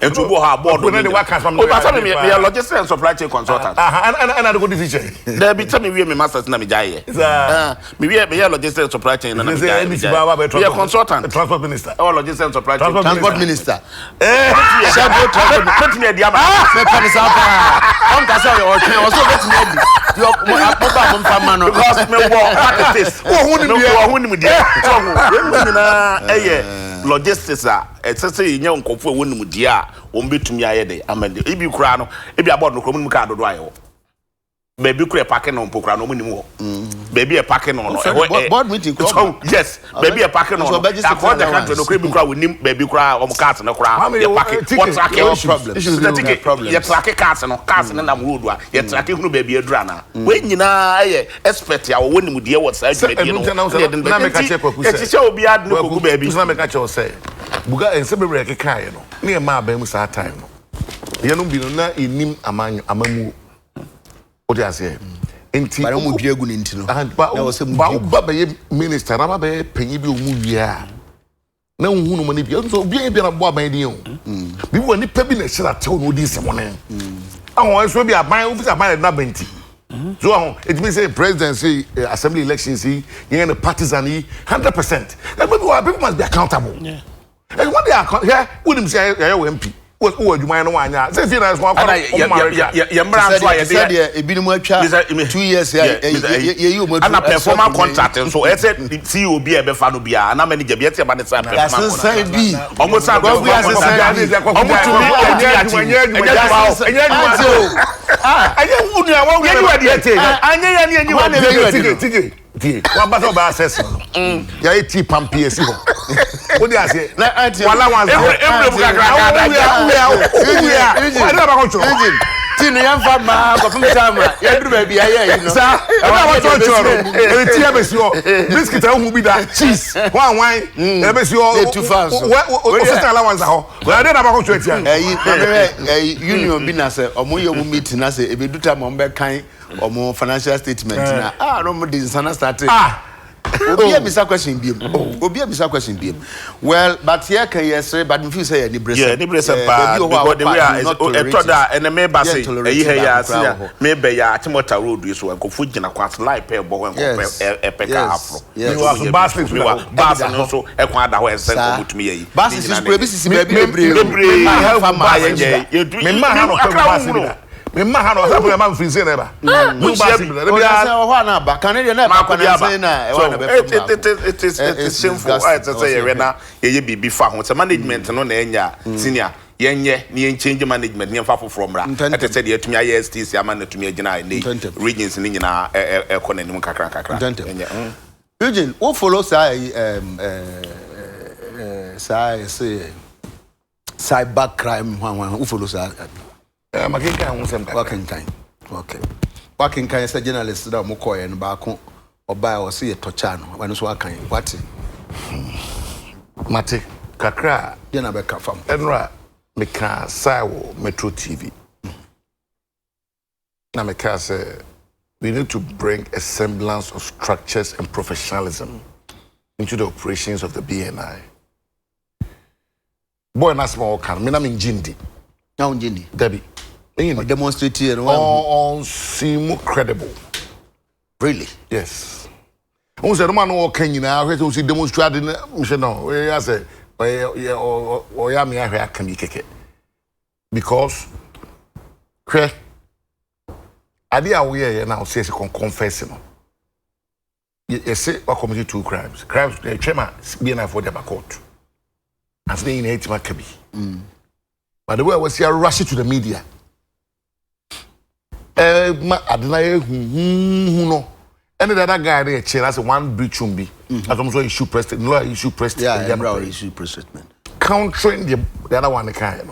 Enti obi o ha board no. O ba say me logistics and supply chain consultant. And I go decision. There be tell me we me masters na me jaye. Me we logistics and supply chain na me jaye. We consultant. Transport minister. Or logistics and supply chain. Transport minister. Put me dia ba. Me panisa pa. On ka say o twen o so bet me di. Yo mo fama no. Because me wo at this. Wo hu ni mu dia. Na logistics a etese nya nkofo e wonum die a wo mbetumi aye de amade ibi kura no ibi aboard no krom ka dodo aye baby kura packing no pokura no munim ho baby e packing no board meeting so yes baby e packing no across the country no kura bi kura wonim baby kura o cars no kura ye packing what's the problem ye track cars no na road a ye track hunu baby edura na we nyina aye expert ya wo wonim die what side media no na make a check for e ti obi ad no kogu baby na make a check say buga ense bebre ke kai no na e ma ba mu sa time no ye no bi no na enim amamu o de ase enti ba mu biegu ni enti no ba ba ye minister na ba be panyi bi o mu wia na nhunu mo ne bi so obi bi na bo aban din o bi wo ni pa bi na hira tew no di semo ne ahon so bi aban officer aban na benti so it means say presidency assembly elections you know partisan 100% people must be accountable and what they are here wouldn't say MP was who do my no anya say na so akọ ya mbra so ya dey ebinim atwa 2 years ye you ana performance contract so e say CEO bi e be fa no bia na manager bi e say ba ne say performance contract bi omo say go bi say omo to anya unu ya wo anya ya ni enyi wa die wa ba so ba access ya eti pampie si ho o di ase wala wanza every wala ba ko cho tinu ya fa ma ko fun sama ya duru ba bia ya yi no sa e ba wa cho cho e ti ya be si o biscuit hu bi da cheese wan e be si o o sister ala wanza ho wa de na ba ko cho eti union bi na se omo ye mu meeting na se e be duta mo be kan omo financial statement na no mo dey sana start obi a question biem well but here can yes but me feel say ni brese yeah ni brese pa because the way e to da and me ba say e he ya say me be ya Timota road so enkofu gina kwat life pe bo e peka afro you was basket no so e kwa da ho e se ko mutumi yi basis is be sisi bebre me ma ha no basis me ma ha no sabu ma free say never mu basis be say o ho na ba kan dey na ba kan say na e wa na be it is shameful I say you na ye bibi fa ho say management no na enya senior yenye ni change management ni fa from bra et say dey atumi aye STC ama na atumi agina regions ni nyina economy kakra Eugene what follow say cyber crime who follow say makinka hu sem ka wakin kan say journalist da mo koye no ba ko oba o say tocha no wanu so akan what mate kakra je na be ka fam enra me ka sai wo Metro TV na me ka say we need to bring a semblance of structures and professionalism into the operations of the BNI. Boy na small kan me na me njindi na njindi Debbie demonstrate here on seem credible. Really? Yes. On said man no kan nyina hwe so see demonstrate me no we say o ya me ahwe aka mi keke because kwe ade a we here now say confess no you say we committed 2 crimes the chairman BNI for the court and say in 8 makabi but the way we see rush to the media ma adena hu no Any other guy there, that's one breach chumbi. As I'm so issue press no issue press. Yeah, issue press statement. Countering the other one, the kind.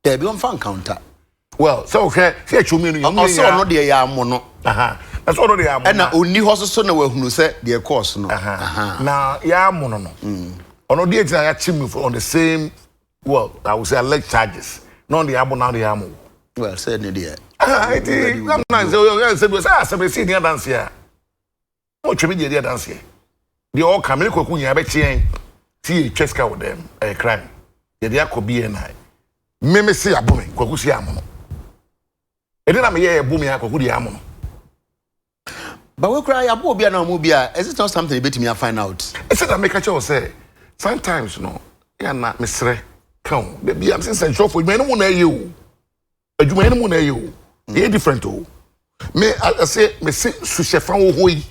There be on fan counter. Well, so okay, see chumi. Also, no dear ya mono. That's all they are. And now only horses so no who say their course no. Now ya mono no. On the edge I chimney on the same. Well, I would say alleged charges. Not the abo now the amo. Well, said no dear. I think I'm not say the dance here. What should be the dance here? The all come when you have a chain. See Cheska with them a crime. The could be and I. Meme see a booming, Kokusi Amono. I didn't have a booming Akudi Amono. But we cry about Bia no Mubia. Is it not something bit me I find out? I said I make a show say sometimes no, you're not Mr. Come, baby, I'm saying show for men who you. A Juman who you. They're different too. Me I say me say Sushefan Hoi.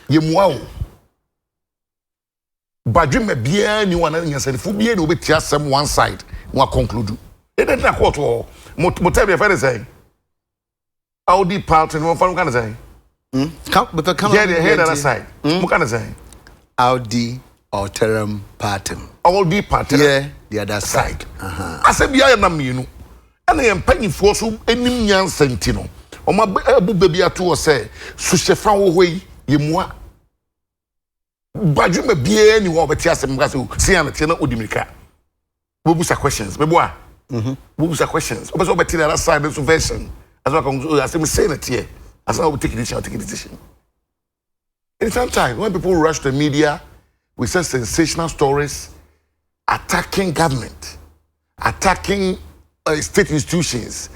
Ye wow. But you may be any one and say for being over some one side, one conclude. It didn't have what all. Motel if I say. How deep part and one from can say? Come with the come yeah, the head other side. What can I say? Audi or Terram Partum. All deep part, yeah, the other side. I said, be I am you. And I am paying for so any young sentino. Or my baby at two say, Sushefan way, ye moi. But you may be anyone but yes, I'm going to see an attendant with Dimika. Bubusa questions, Bebois. Bubusa questions. But over the other side of the version. As I say it here. As I will take a decision. In some time, when people rush the media with such sensational stories, attacking government, attacking state institutions,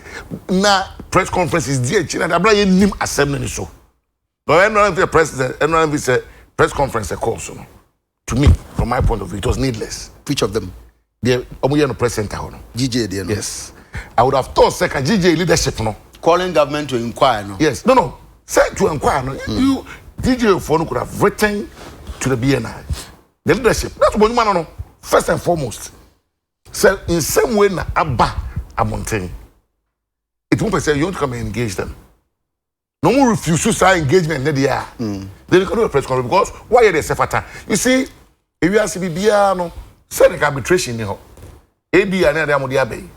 now press conferences, dear China, I'm not even assembling so. But I'm not the president, I'm not the press conference, a call so. To me, from my point of view, it was needless. Which of them? The Omoyano press center. GJ, yes. I would have thought second GJ leadership, no. Calling government to inquire, no? Yes. No. Say to inquire, no. You, DJ Phone could have written to the BNI. The leadership. That's what you want to know. First and foremost. So, in some way, na Abba Amontagne. It won't say you want to come and engage them. No more refuse to sign engagement. Then they can do a press conference because why are they safe? You see, if you ask BBR, no, say the arbitration, you know, AD and Amodia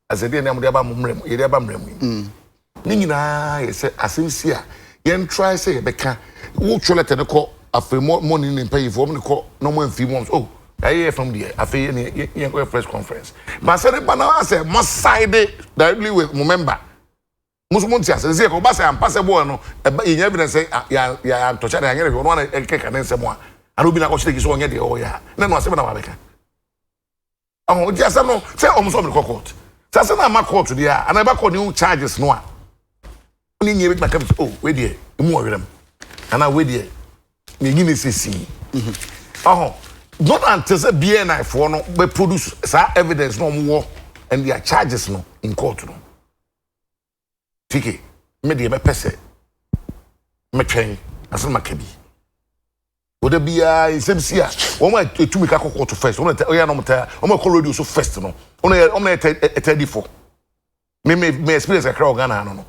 as a day and Amodia Mumrem, Yabam. Nina, yes, as in Sia, yen try say, Becca, who should let the call after more money and pay for the call no more than 3 months. Oh, I hear from the affair in a press conference. But I said, I said, must side directly with member. Musmontia says, Obasa and Passable, in evidence, say, yeah, I'm to chat and get one and cake and then someone. I will be not watching his own yet. Oh, yeah. Then was 7 hours. Oh, just no, say almost on the court. So I said, I'm a court to the air, and I back on new charges. No, only you make my capital. Oh, wait there, more of them. And I wait there. Me give me see. Oh, not until the BNI for no, but produce evidence no more, and their charges no in court no. Tiki, me the me pese, me train, as my kebi. Would there be a same year? One way to make a court to first. One day, no matter. One way call radio so first no. One a 34. Me experience a crowd Ghana no.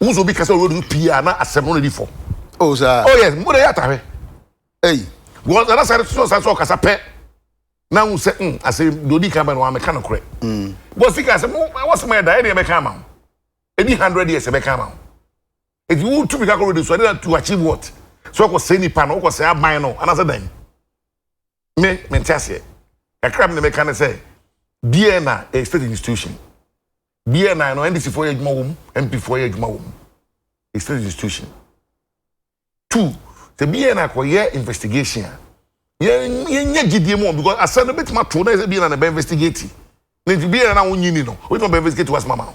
Who's will be because radio PR na assembly 34. Oh sir. Oh yes, mo dey yata. Hey, what other side so kasa pe. Na who say I say dodi can be no am kan correct. But think I say what's my die dey make am. Any 100 years make am. If you to make a radio so to achieve what? So I was saying ni pan, I was saying I no, and I said then. Me tell a crab the mechanic say, BNI a state institution. BNI no NDC for age mawum, MP for age mawum. A state institution. 2, the BNI for year investigation. Yeah, GDM because I said a bit my tone is BNI investigate. Then the BNI now no, we don't investigate to us mama.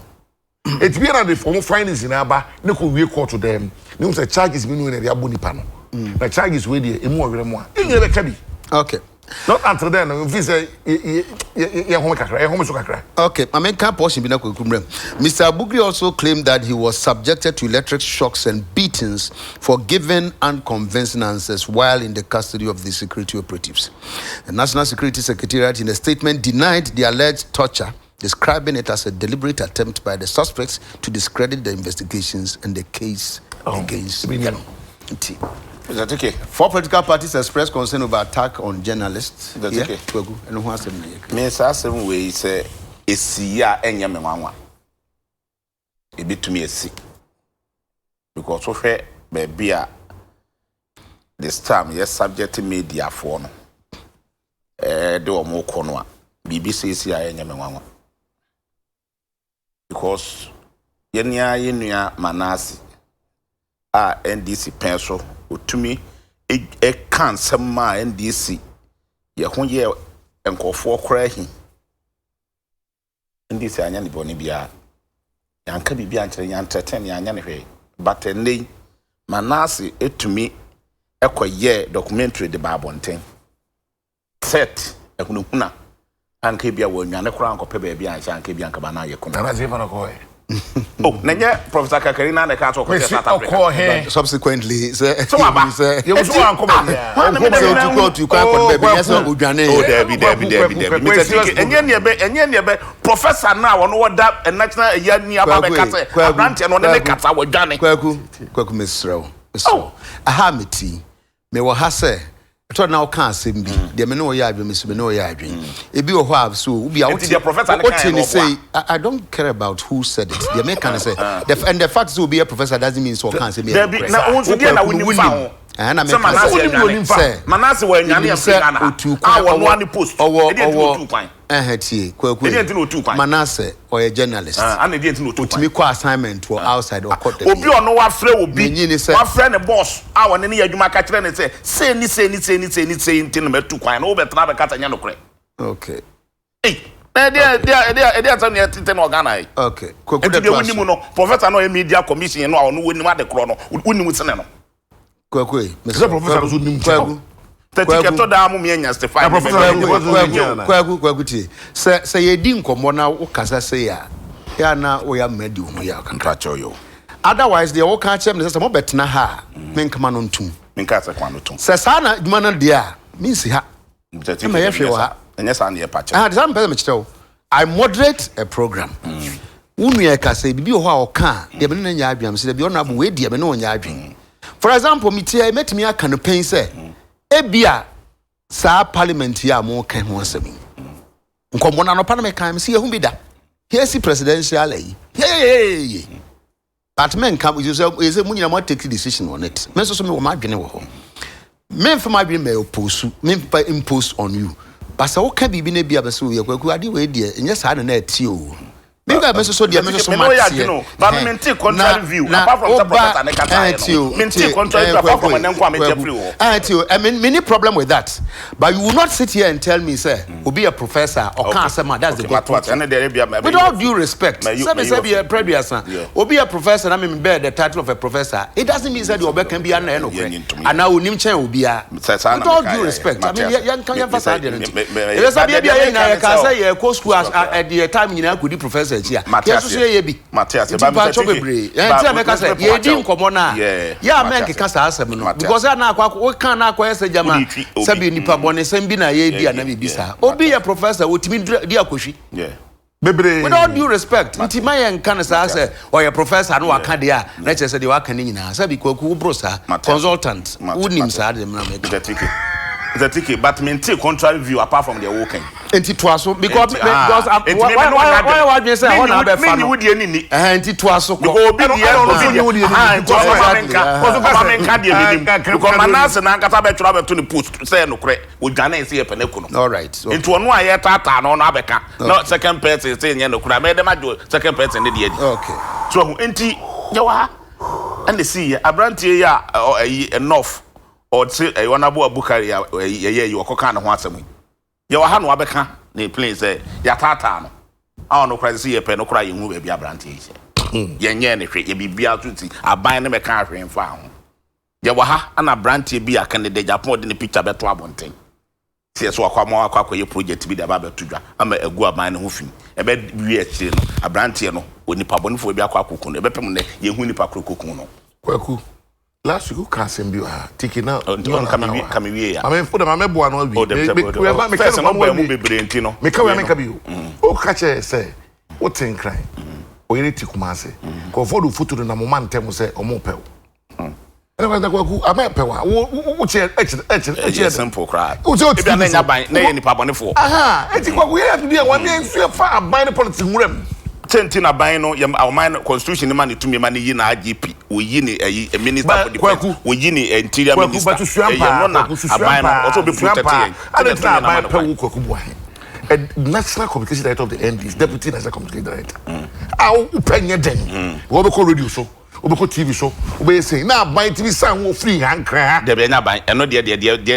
It's been at the formal findings in Aba, no could we call to them. No say charges been doing the abuni panel. The charges with the more. Okay. Not until then, if you say, okay, I mean, can't portion Mr. Abugri also claimed that he was subjected to electric shocks and beatings for giving unconvincing answers while in the custody of the security operatives. The National Security Secretariat, in a statement, denied the alleged torture, describing it as a deliberate attempt by the suspects to discredit the investigations and the case against them. Is that okay? 4 political parties express concern over attack on journalists. That's okay. And who has them? Me say some way say esia enya me wanwa. E bitumi esi. Because so hwe baby a this time yes subject media for no. De omo ko no a BBC esia enya me wanwa. Because yenua manasi a NDC penso otumi e kan sama NDC ye ho ye enkofo kora hi NDC anya ne boni bia yanka bibia nkere nya entertain anya ne hwe but nei manasi etumi ekoye documentary de babonten set ehunahuna anka bia wonwane kora ankope ba bia anka bia anka bana ye kono na zefa na ko oh, Nanya Professor Kakarina na kato ko South Africa. Subsequently, say so aba. You so anko ba. To Enye ne be professor na wono woda national yani aba be kasa. Brand no ne kasa wodwane. Kwaku mesrew. Aha meti. Me wo ha se to na o kan asem bi de me no ya adwen me so me no ya adwen e bi wo ho ab so ubi a what say I don't care about who said it the me can say the fact so be a professor doesn't mean so can say me na onso dia na woni fa ho na me manase wa nyane ya Ghana a wono ani post e dey to kwan tie kwaku manase or a journalist and dey to kwan me ko assignment or outside or court obi ono wa frɛ obi wa frɛ ne boss a woni ne yadwuma ka kyerɛ ne say say ni no metu kwan no be tra be kata nya no kre okay dia tell me tete no Ghana okay kwaku de woni mu no professor no media commission no a ono woni ma de kro no woni mu sene no kwaku Mr. Professor so nim kwaku Tetiketo da mu me nya Stefan kwaku ti se ye di nkomo na wo kasa se ya na wo ya madi wo ya contractor yo otherwise they all can chem se mo betena ha men kama no ntum men ka se kwa no tum se sa na duma na dia min si ha ma ye hwe wa enya sa na ye pacha some person me chitew I moderate a program unu ye kasa bibi ho a o ka de me no nya adwam se de bi ono abo we die me no nya adwam for example me tie metimi aka no pen se ebia sa parliament ya mo kan ho asem nkombo na no pa na me kan me se yehu bi da here si presidential ayi hey but men come you say mu nyina mo take decision on it men so me wo ma dwene wo ho men for my dream me oppose men impose on you but so ka bibi na bia be so ye kwaku ade we die enye sa na ati o Because I so dear, but maintain contrary view. Apart from the professor, maintain contrary view. Apart from I mean, many problem with that. But you will not sit here and tell me, sir, will be a professor or can't say, that's the good part. With all due respect, be a previous will be a professor. I mean, bear the title of a professor. It doesn't mean that your back can be an end. And now Nimchen will be a. With all due respect, I mean, young can emphasize it. There's a baby I can say a course school at the time you could be professor. Matias ye di nkomo na ya men keka sa asem no because na akwa kan na akwa ese jama sabi nipa bone sem bi na ye di na bibisa obi ya professor otimi di akohwi bebre with all due respect nti mayen kan sa say or your professor no aka de a na chese de waka ni nyina sabi kwaku brosa consultant unim sa de na me the ticket but maintain contrary view apart from the working enti to aso because why you say how na be fa no enti to aso ko obi di because manase na nkata be twra be to the post say no kre odwane say e peneko no all right so enti ono aye tata no no abeka no second person say nye no kra me dem ajo second person dey there okay so enti yawa and the see abrantie ya enough or say e wana bo abukari ye you okoka na ho asem ye wa ha no abeka na plane say ya tata no a no kra say ye pe no kra ye hu ba bia brante ye nye ne hwe ye bibia tuti aban ne me ka hwe mfa ho ye wa ha ana brante bi aka ne de Japan de ne picture beto abonten se so akwa ye project bi da ba beto dwa ama egu aban ne ho fin e be wi achi no abrante no onipa bonfo bi akwa akokun e be pem ne ye hu nipa krokokun no kwaku last week can send you taking out come here I mean for them I bo no bi we ba me can no be bebre enti no me ka we make bi o ka che say o tin cry o yere ti kuma se ko for do photo na mo man tem say o mo pe And I go, I'm a pewa. It's simple cry. Who's your team? Nay, Pabon for. Aha, I think what we have to do, one man feel far by the politics room. Tentin a bino, our mind constitution money to me, money in IGP, we yin a minister, we yin interior minister, also be protected. I don't know my Pewu. A national communication director of the MDs, deputy national communication director. I'll pay your den. What we call radio show. Obeko TV show we say na buy TV san wo free hand kra there be na buy eno de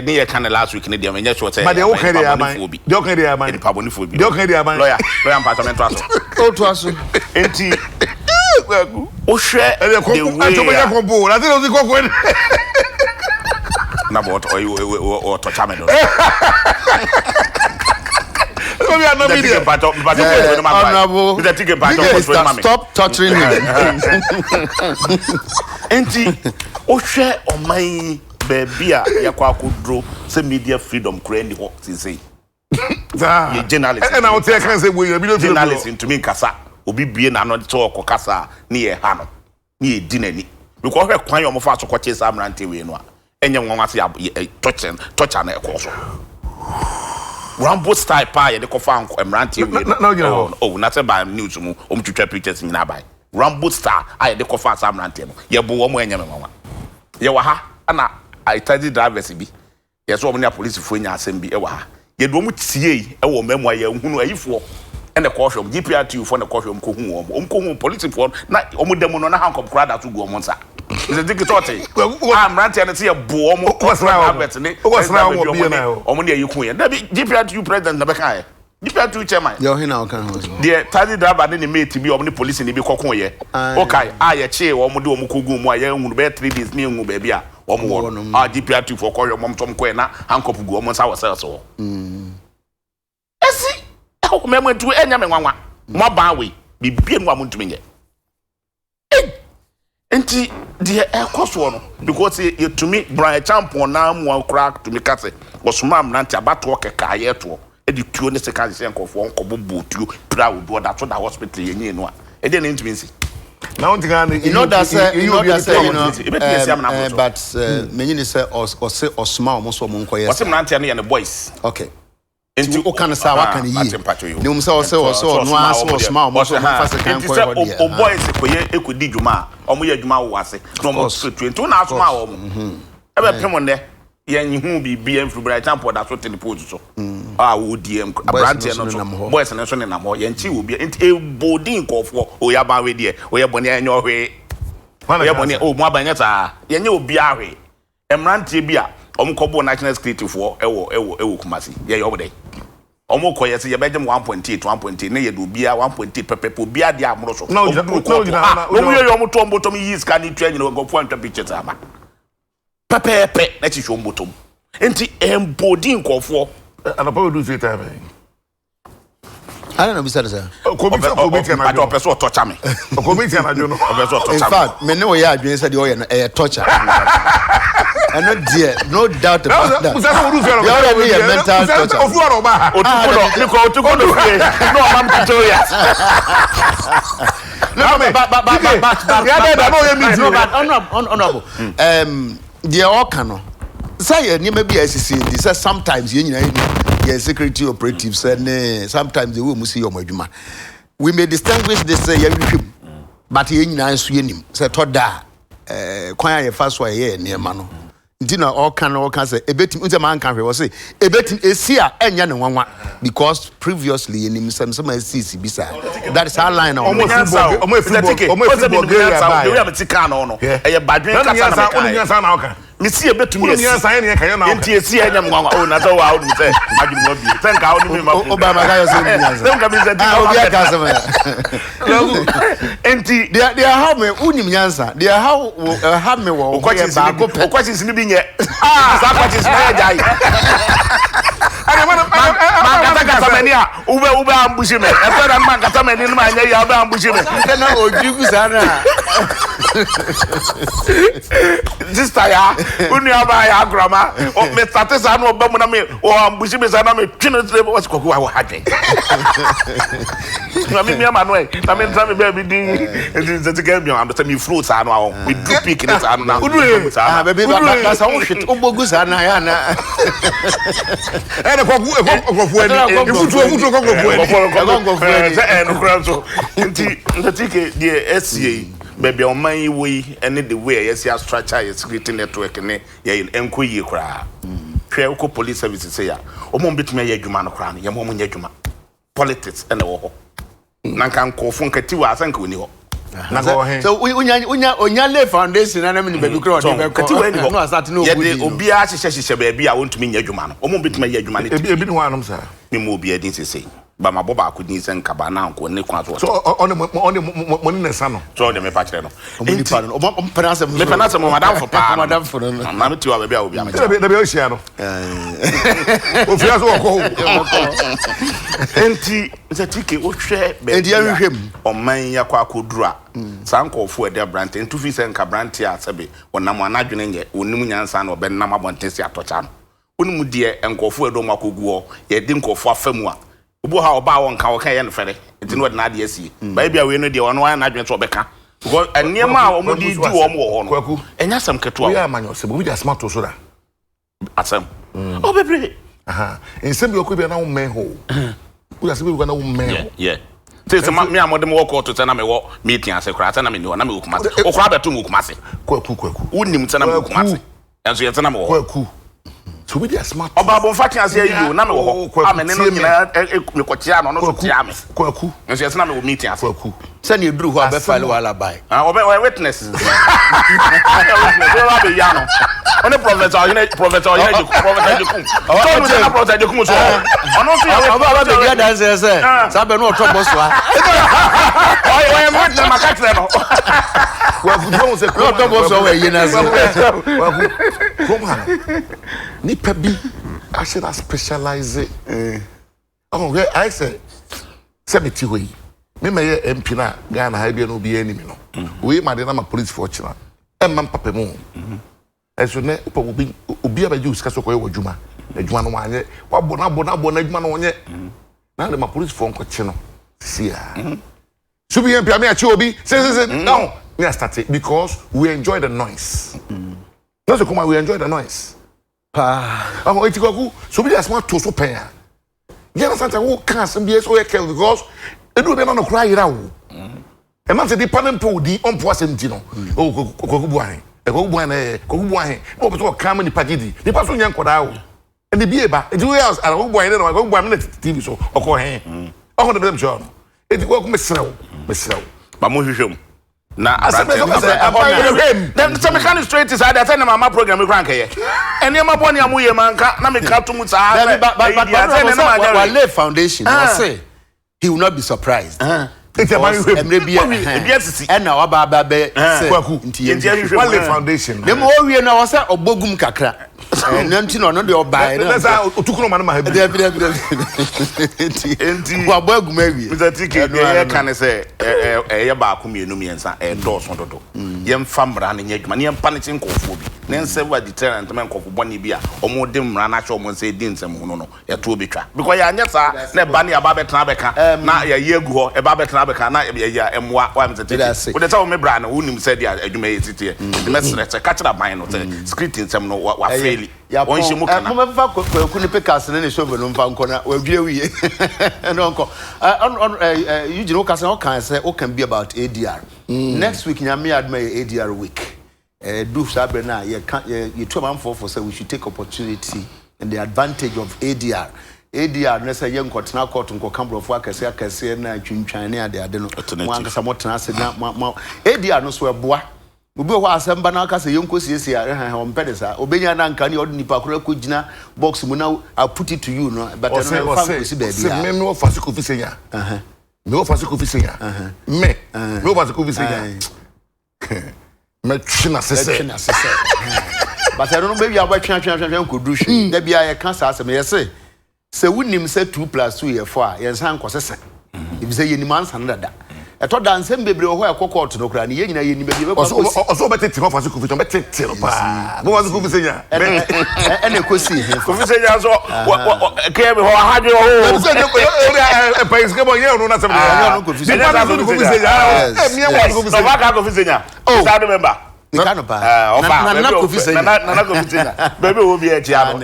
near kind last week ne de me sure say but they okay dey aban they okay dey aban the pabonifo bi they okay dey aban lawyer apartment aso o to aso enti o hwe the way kombo na say o koko na but o to chame do Stop torturing him. Enti o hwe o man baby a yakwa kodro say media freedom kra ni ho say ye journalist and I will tell can say we journalist into me kasa obi bie na no talk kasa na ye ha no na ye di nani because hwe kwan yo mo fa so ko chese amrante we no a enye nwanwa se torture na ekoso Rambo style pa ye de ko fa emrante we oh na say by news mu twetwa pictures nyina by Rambo star I de ko fa amrante no ye bo wo mo enye me nwanwa ye wa ha ana I taxi drivers bi ye so mo ne police fo nya asem bi e wa ha ye do mo tie e wo memo ye hunu ayifo ene ko hwom GPRT fo ne ko hwom ko hu wo ko hu police fo na o mo dem no na hankom kra da to go mo nsa is a dictatorship amrante ne tie bo o mo drivers ne o bi na o mo ne yiku ye na bi GPRT president na be kan GPRT chairman yo hina o kan ho the taxi driver ne mate bi o mo ne police ne bi kokon ye okay ye che o mo de o mo ko gu mu a ye hunu be 3 days ne hu be bia o mo wo GPRT fo ko hwom mo tom ko na hankom gu o mo nsa wo sel so esi o memo tu enya me nwanwa mo ba we bibie no amontumi nye enti de ekoso no because you to me Brian Champion na mo crack to me kase osuma amnante abato keka ye to e di tuo ne second sen kofo nkobobo tuo pra wo da to da hospital yenye no a e de ne ntumi nsi na won tiga you know that but menyi say osuma omo so mo nkoye osimnante no ye ne boys okay enti o kan sa wa kan yi ne um say no aso small mo so fa se kan ko o boys ko ye ekodi djuma o mo ye djuma wo ase no mo so 20 na aso ma wo mo e be pem ne ye nhu bi en Brian Champion da so teleport so wo DM brand no so boys ne so ne na mo ye nchi wo bi enti e bodin kofo o ya ba we de o ye bone enyo hwe o ye bone o mo abanya ta ye nye obi ahwe emrante bi a omkobo national security for ewo kumasi ye yo dey omko ye se ye bejem 1.8 ne ye do bia 1.8 pepepo bia dia amro so no ye yo moto ombotom yi ska ni twa nyina go fo antwa pictures ama pepepe na chi hwo mbotom enti embodi nkofo anapo do say time I don't know beside sir committee na do person torture me committee na do no person torture in fact me ne o ya adwen say de o ye torture and not dear, no doubt about that. You already a mental torture. Honorable. They all cannot. Say you may be SCC. Say sometimes you know security operatives and sometimes they will see your majuma. We may distinguish this but you know say toda kwanya ye fast way here near mano. Dina all can say ebetim unta man can we say ebetim esia enya ne nwanwa because previously in him some CC bisa that is how line on we have tika no e badwen kasa na me see ebetum enti esi enya nwanwa o na so wa o say adwum no bi thank God ni me ma Obama ga yo say nyansa thank God say obi aka say enti they how me unim nyansa they how have me wo o questions ni bi nye sa questions na jai man kata mani a ube ambushi me e fera man kata mani no ma nya ya ube ambushi me na ojigu sana Sister ya, unu aba ya grandma. O me start say no ba mu na me o ambushi me say na me twene what's koku wa hadwe. Na me ama no e. Na me ntra me ba bi din. Enti get me am say me fruits anu awo. We do pick in it anu na. Ah baby ba sa wo hwet obogu sa na ya na. E na kofu ani. Ifutu kofu ani. No kranzo. Enti ke the SCA baby on my way and the way yes ya structure your security network ne ye enko yi kra hwe ko police services say ya o mo betumi ya adwuma no kra no ye mo nya adwuma politics and wo ho na kan ko fun kati wa asanka oni ho na go he so unya lay foundation na me baby kra o de kati wa ni ho no start no ye de obi a hyehyehye baby a wontumi nya adwuma no o mo betumi ya adwuma ne ebi ni ho anom sa me mo obi adin sesei ba ma boba akudin sen kaba na anko ne kwa so on nesa no so de me pa kire no enti no o penase me penase mo madam for pa madam for no na me tiwa baby a obi am da be o hia no o fi aso ko enti ze tike o hwe be enti ya hwem oman ya kwa akodura sanko fu e de brant entu fi sen ka brant ya sebe wonam anadwene nge onim nyansa na obenam abontesi atocha no onim die enkofu edo makoguo ye di nkofu afamu a obo ha oba won ka wo kan ye no fere enti no de na de asi ba bia we no de wono an adwene so obeka because eniema a omo di wo mo ho no enya sam keto we amanyo se bo bi smart to so da asam o bebre aha ensem bi okobia na wo men ho we asem bi na wo men ho yeah say me amode mo work to na me wo meeting ase kra na me ni na me wo kumase o kra beto mo kumase kwaku unim tana me kumase enso ye tana me wo kwaku so we dey smart oba bon fakin ase ayi na me wo ho amene no nyina me kotia no so tia me kwaku enso ye tana me wo meeting ase kwaku se na eduru ho abe file wala bai obe witness we be yano oni professor you professor Jekum so professor Jekum so ono so ya oba be bia dance se sabe no oto boss wa oye mo na makatre no kwaku don se no oto boss wa yi na se kwaku come on ni pebi I should specialize oh I say sebeti hoyi me may MP na Ghana ha bia no bi enemy no we ma de na ma police for chira e ma papa mu eso ne obi abaji usika so koye wadwuma adwuma no wanye wabona adwuma no wonye na de ma police for nkoche no sia so bi MP me achi obi say no we are starting because we enjoy the noise no so come we enjoy the noise oh etikoku so bi as ma to so pen ya na santa wo kan asem bi so we kill because edu be na no kra yira wo e ma se di panem po di on po asem ti no o kokubu ahen e kokubu ahen o be so kan ni pagidi ni pa so nyan koda wo e de bi e ba e di we house ara kokubu ahen no kokubu ahen na TV so okọ hen okọ de dem show no e di kokubu mesrew ba mo hwehwem na abante dem some kind straight is that na mama program me krank ye ene ma boni amuye manka na me krato mu sa but lay foundation I say he will not be surprised it's a man and now about kwaku one lay foundation dem o wie na wo say obogum kakra nanti no de obai na say otukuno ma na ma ha enti wa bogum awie Mr. Tiki ye kan say ye ba ko mienu miensa do so dodo ye mfa mra na nya adwuma ne mpa ne chinkofo bi ne nsewa deterrent men nkofo bone bi a omo de mra na cho omo say di nsem no no ye to obetwa because ya anya sa na ba ne aba betena beka na ye yegu ho e ba betena beka na ye ya emwa wa Mr. Tiki wo de ta o me bra na unim say dia adwuma ye titi de mesre che catch that mind no say script nsem no wa fail won shi mu kana mo fa kwaku ne pekas ne show no mfa nko na wa dwie wie no nko you know can say o can be about ADR next week nyame admire ADR week do sabre na you two man for say we should take opportunity and the advantage of ADR na say yen kotena court nko kambrofo akese na twintwan ne ade no mo ankasa mo tena se na ADR no so eboa obi ho asem ba na aka say yenko siesie o mpedesa obenya na nka ne odnipa kora ko gina box mu na I put it to you no but no fa ko si baby me me ofasiko fisenya me ofasiko fisenya me ofasiko fisenya me twina sese but I don't know baby aba twan ko duhwe da bia ye kan sa asem ye se wunim se 2 + 2 ye 4 ye san ko sese if say ye ni man san dada eto dansem bebre ho ekokot no kra ne ye nyina ye ni bebre be oso betete ho fa so kofi betete no pa mo wa so kofi senya ene kosi kofi senya so ke me ho ahadwe ho senya ko e pa iske bo ye no na se no kofi senya kofi senya mi wa kofi senya no ba ka kofi senya sa do member Mikano pa. Na kofi senya. Na kofi senya. Baby wo bi e tia no.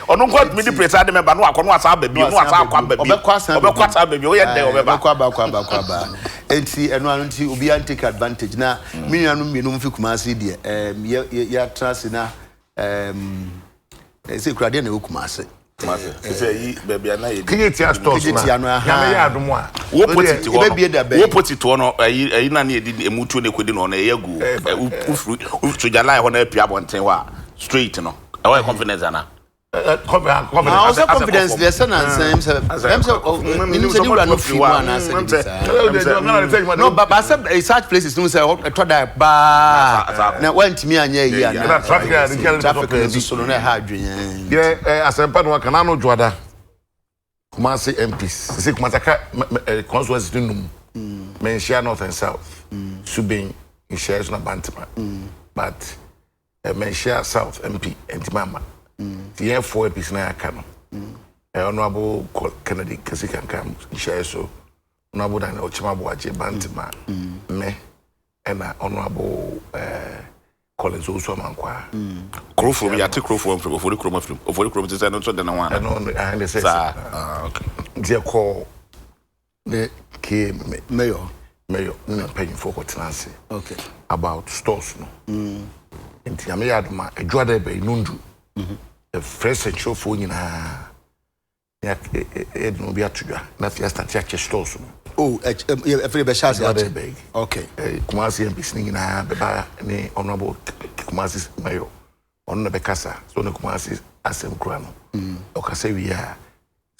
Onu ko mi di presa de member no akono asa ba bi no asa akwa ba bi. Obekwa ba bi o ye de obeba. Obekwa ba. Enti eno anu nti obi an take advantage na me nuanu mienu mfi Kumasi de ya trust na se kura de na Kumasi. Say yi baby na ye. Kigetia stores na. Kigetia no ya me ya adomo a. Wo potiti wo potiti no ayi na na ye di emutu ne kwedi no na ye gu ufru jalai ho na apia bonten wa straight no. E wa confidence ana. Confidence there's an answer. No, but some such places no say try that ba na went me anya yi ana traffic so no na ha adwen yeah asempa no kana no dwoada Kumasi MPs say Kumasi constituency num mention north and south subin in shares na Bantama but mention south MP Entimama the four MPs na akano honorable Kennedy Kasikankam share so honorable Dan Ochimabo Aje Bantama me and honorable Collins also mankwa Crofo ya te crofo from ofori kroma from ofori kroma say no so de na wan and say okay dia call the K mayor na paying for tenancy okay about stores no enti am ya adoma adwada be nundu the fresh show for nyina ya no bi atudwa na fiesta check stores no every be chance okay Kumasi MPs nyina be ba ni honorable Kumasi mayor on be kasa so ne Kumasi asem kura no o kasa wi ya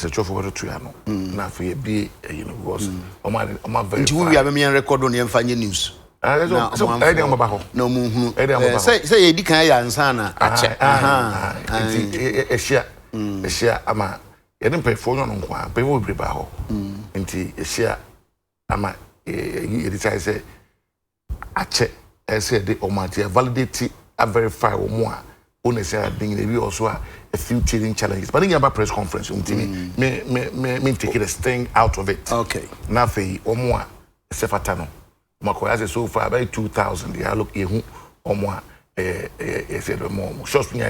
se chofo go to ya no na fe bi you know because o ma very nti we am me record on yemfanye news so I dey ba ho no mu hunu say ye di kan ya nsa na ache nti ehia ama ye dem pe fo no nko a pe wo bi ba ho nti ehia ama ye decide say ache say the omati validate and verify wo mo a one say being we also a few teething challenges but in your press conference me take the sting out of it okay nothing wo mo a se fata no makoya say so far by 2000 they look ehu wo mo a said more shots me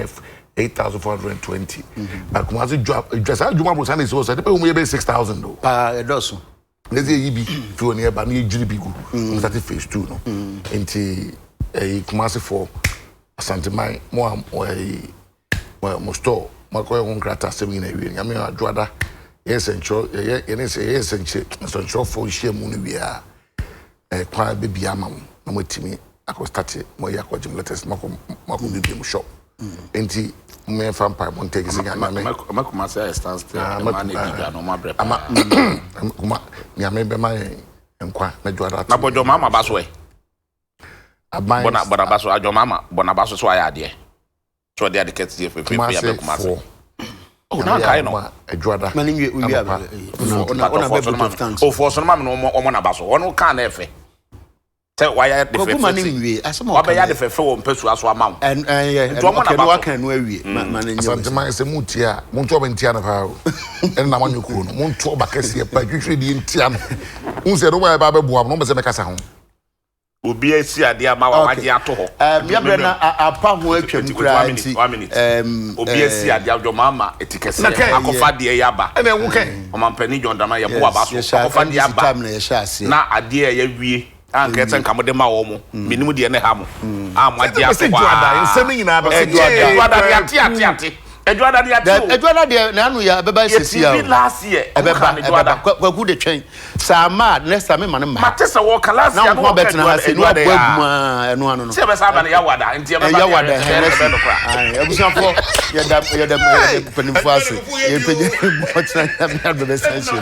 8,420 but Kumasi just Juma Bro Sunday so said the people be 6,000 though edoso let's say you be to near ba na jiri bigu start phase 2 no enti Kumasi for Santimai mo store makoya won krata sem na wi nya me adwada yes encho yes encho for share mu no wi a kwa be bia ma na motimi akọ start mo ya kwa jim latest mako bibi mu shop enti me fan pa mo take siga na me Kumasi stands still ma na bibia no ma bre pa kuma nya me be ma enkwa na dwada na bojo mama baso e bona baso ajo mama bona baso so ayade so de Adekye fe ya be Kumasi oh na kai no adwada mani we are ona be thanks oh for so mama no omo na baso ono kan na efe say why the fe we asema wa be ya de fe wo mpesu aso ama and okay no kan no awie mani nyo Santima se mutia monto ba ntia na fa en na manyoku no monto ba kase pa twitwe di ntia no unse do wa ba be boam no be se me kasa ho obi esi ade ama wa waje ato ho ya bre na apa ho atwam kura nti obi esi ade adwo mama etikese akofa de ya ba e me wuke o mampani jondama ye bo abaso akofa de ya ba na ade ya wie anka eten kam de ma wo mo minimu de ne ha mo amaje ato wa nsem nyina ba edwada de ati edwada de ati edwada de na anu ya beba sesi ya last year edwada kwaku de twen sama next time man ma matesa wo ka last year no bet na se no aguma enu anu no se be saba na ya wada nti ya wada ebusan fo ya da penim fo ase ye penye botna ya be sense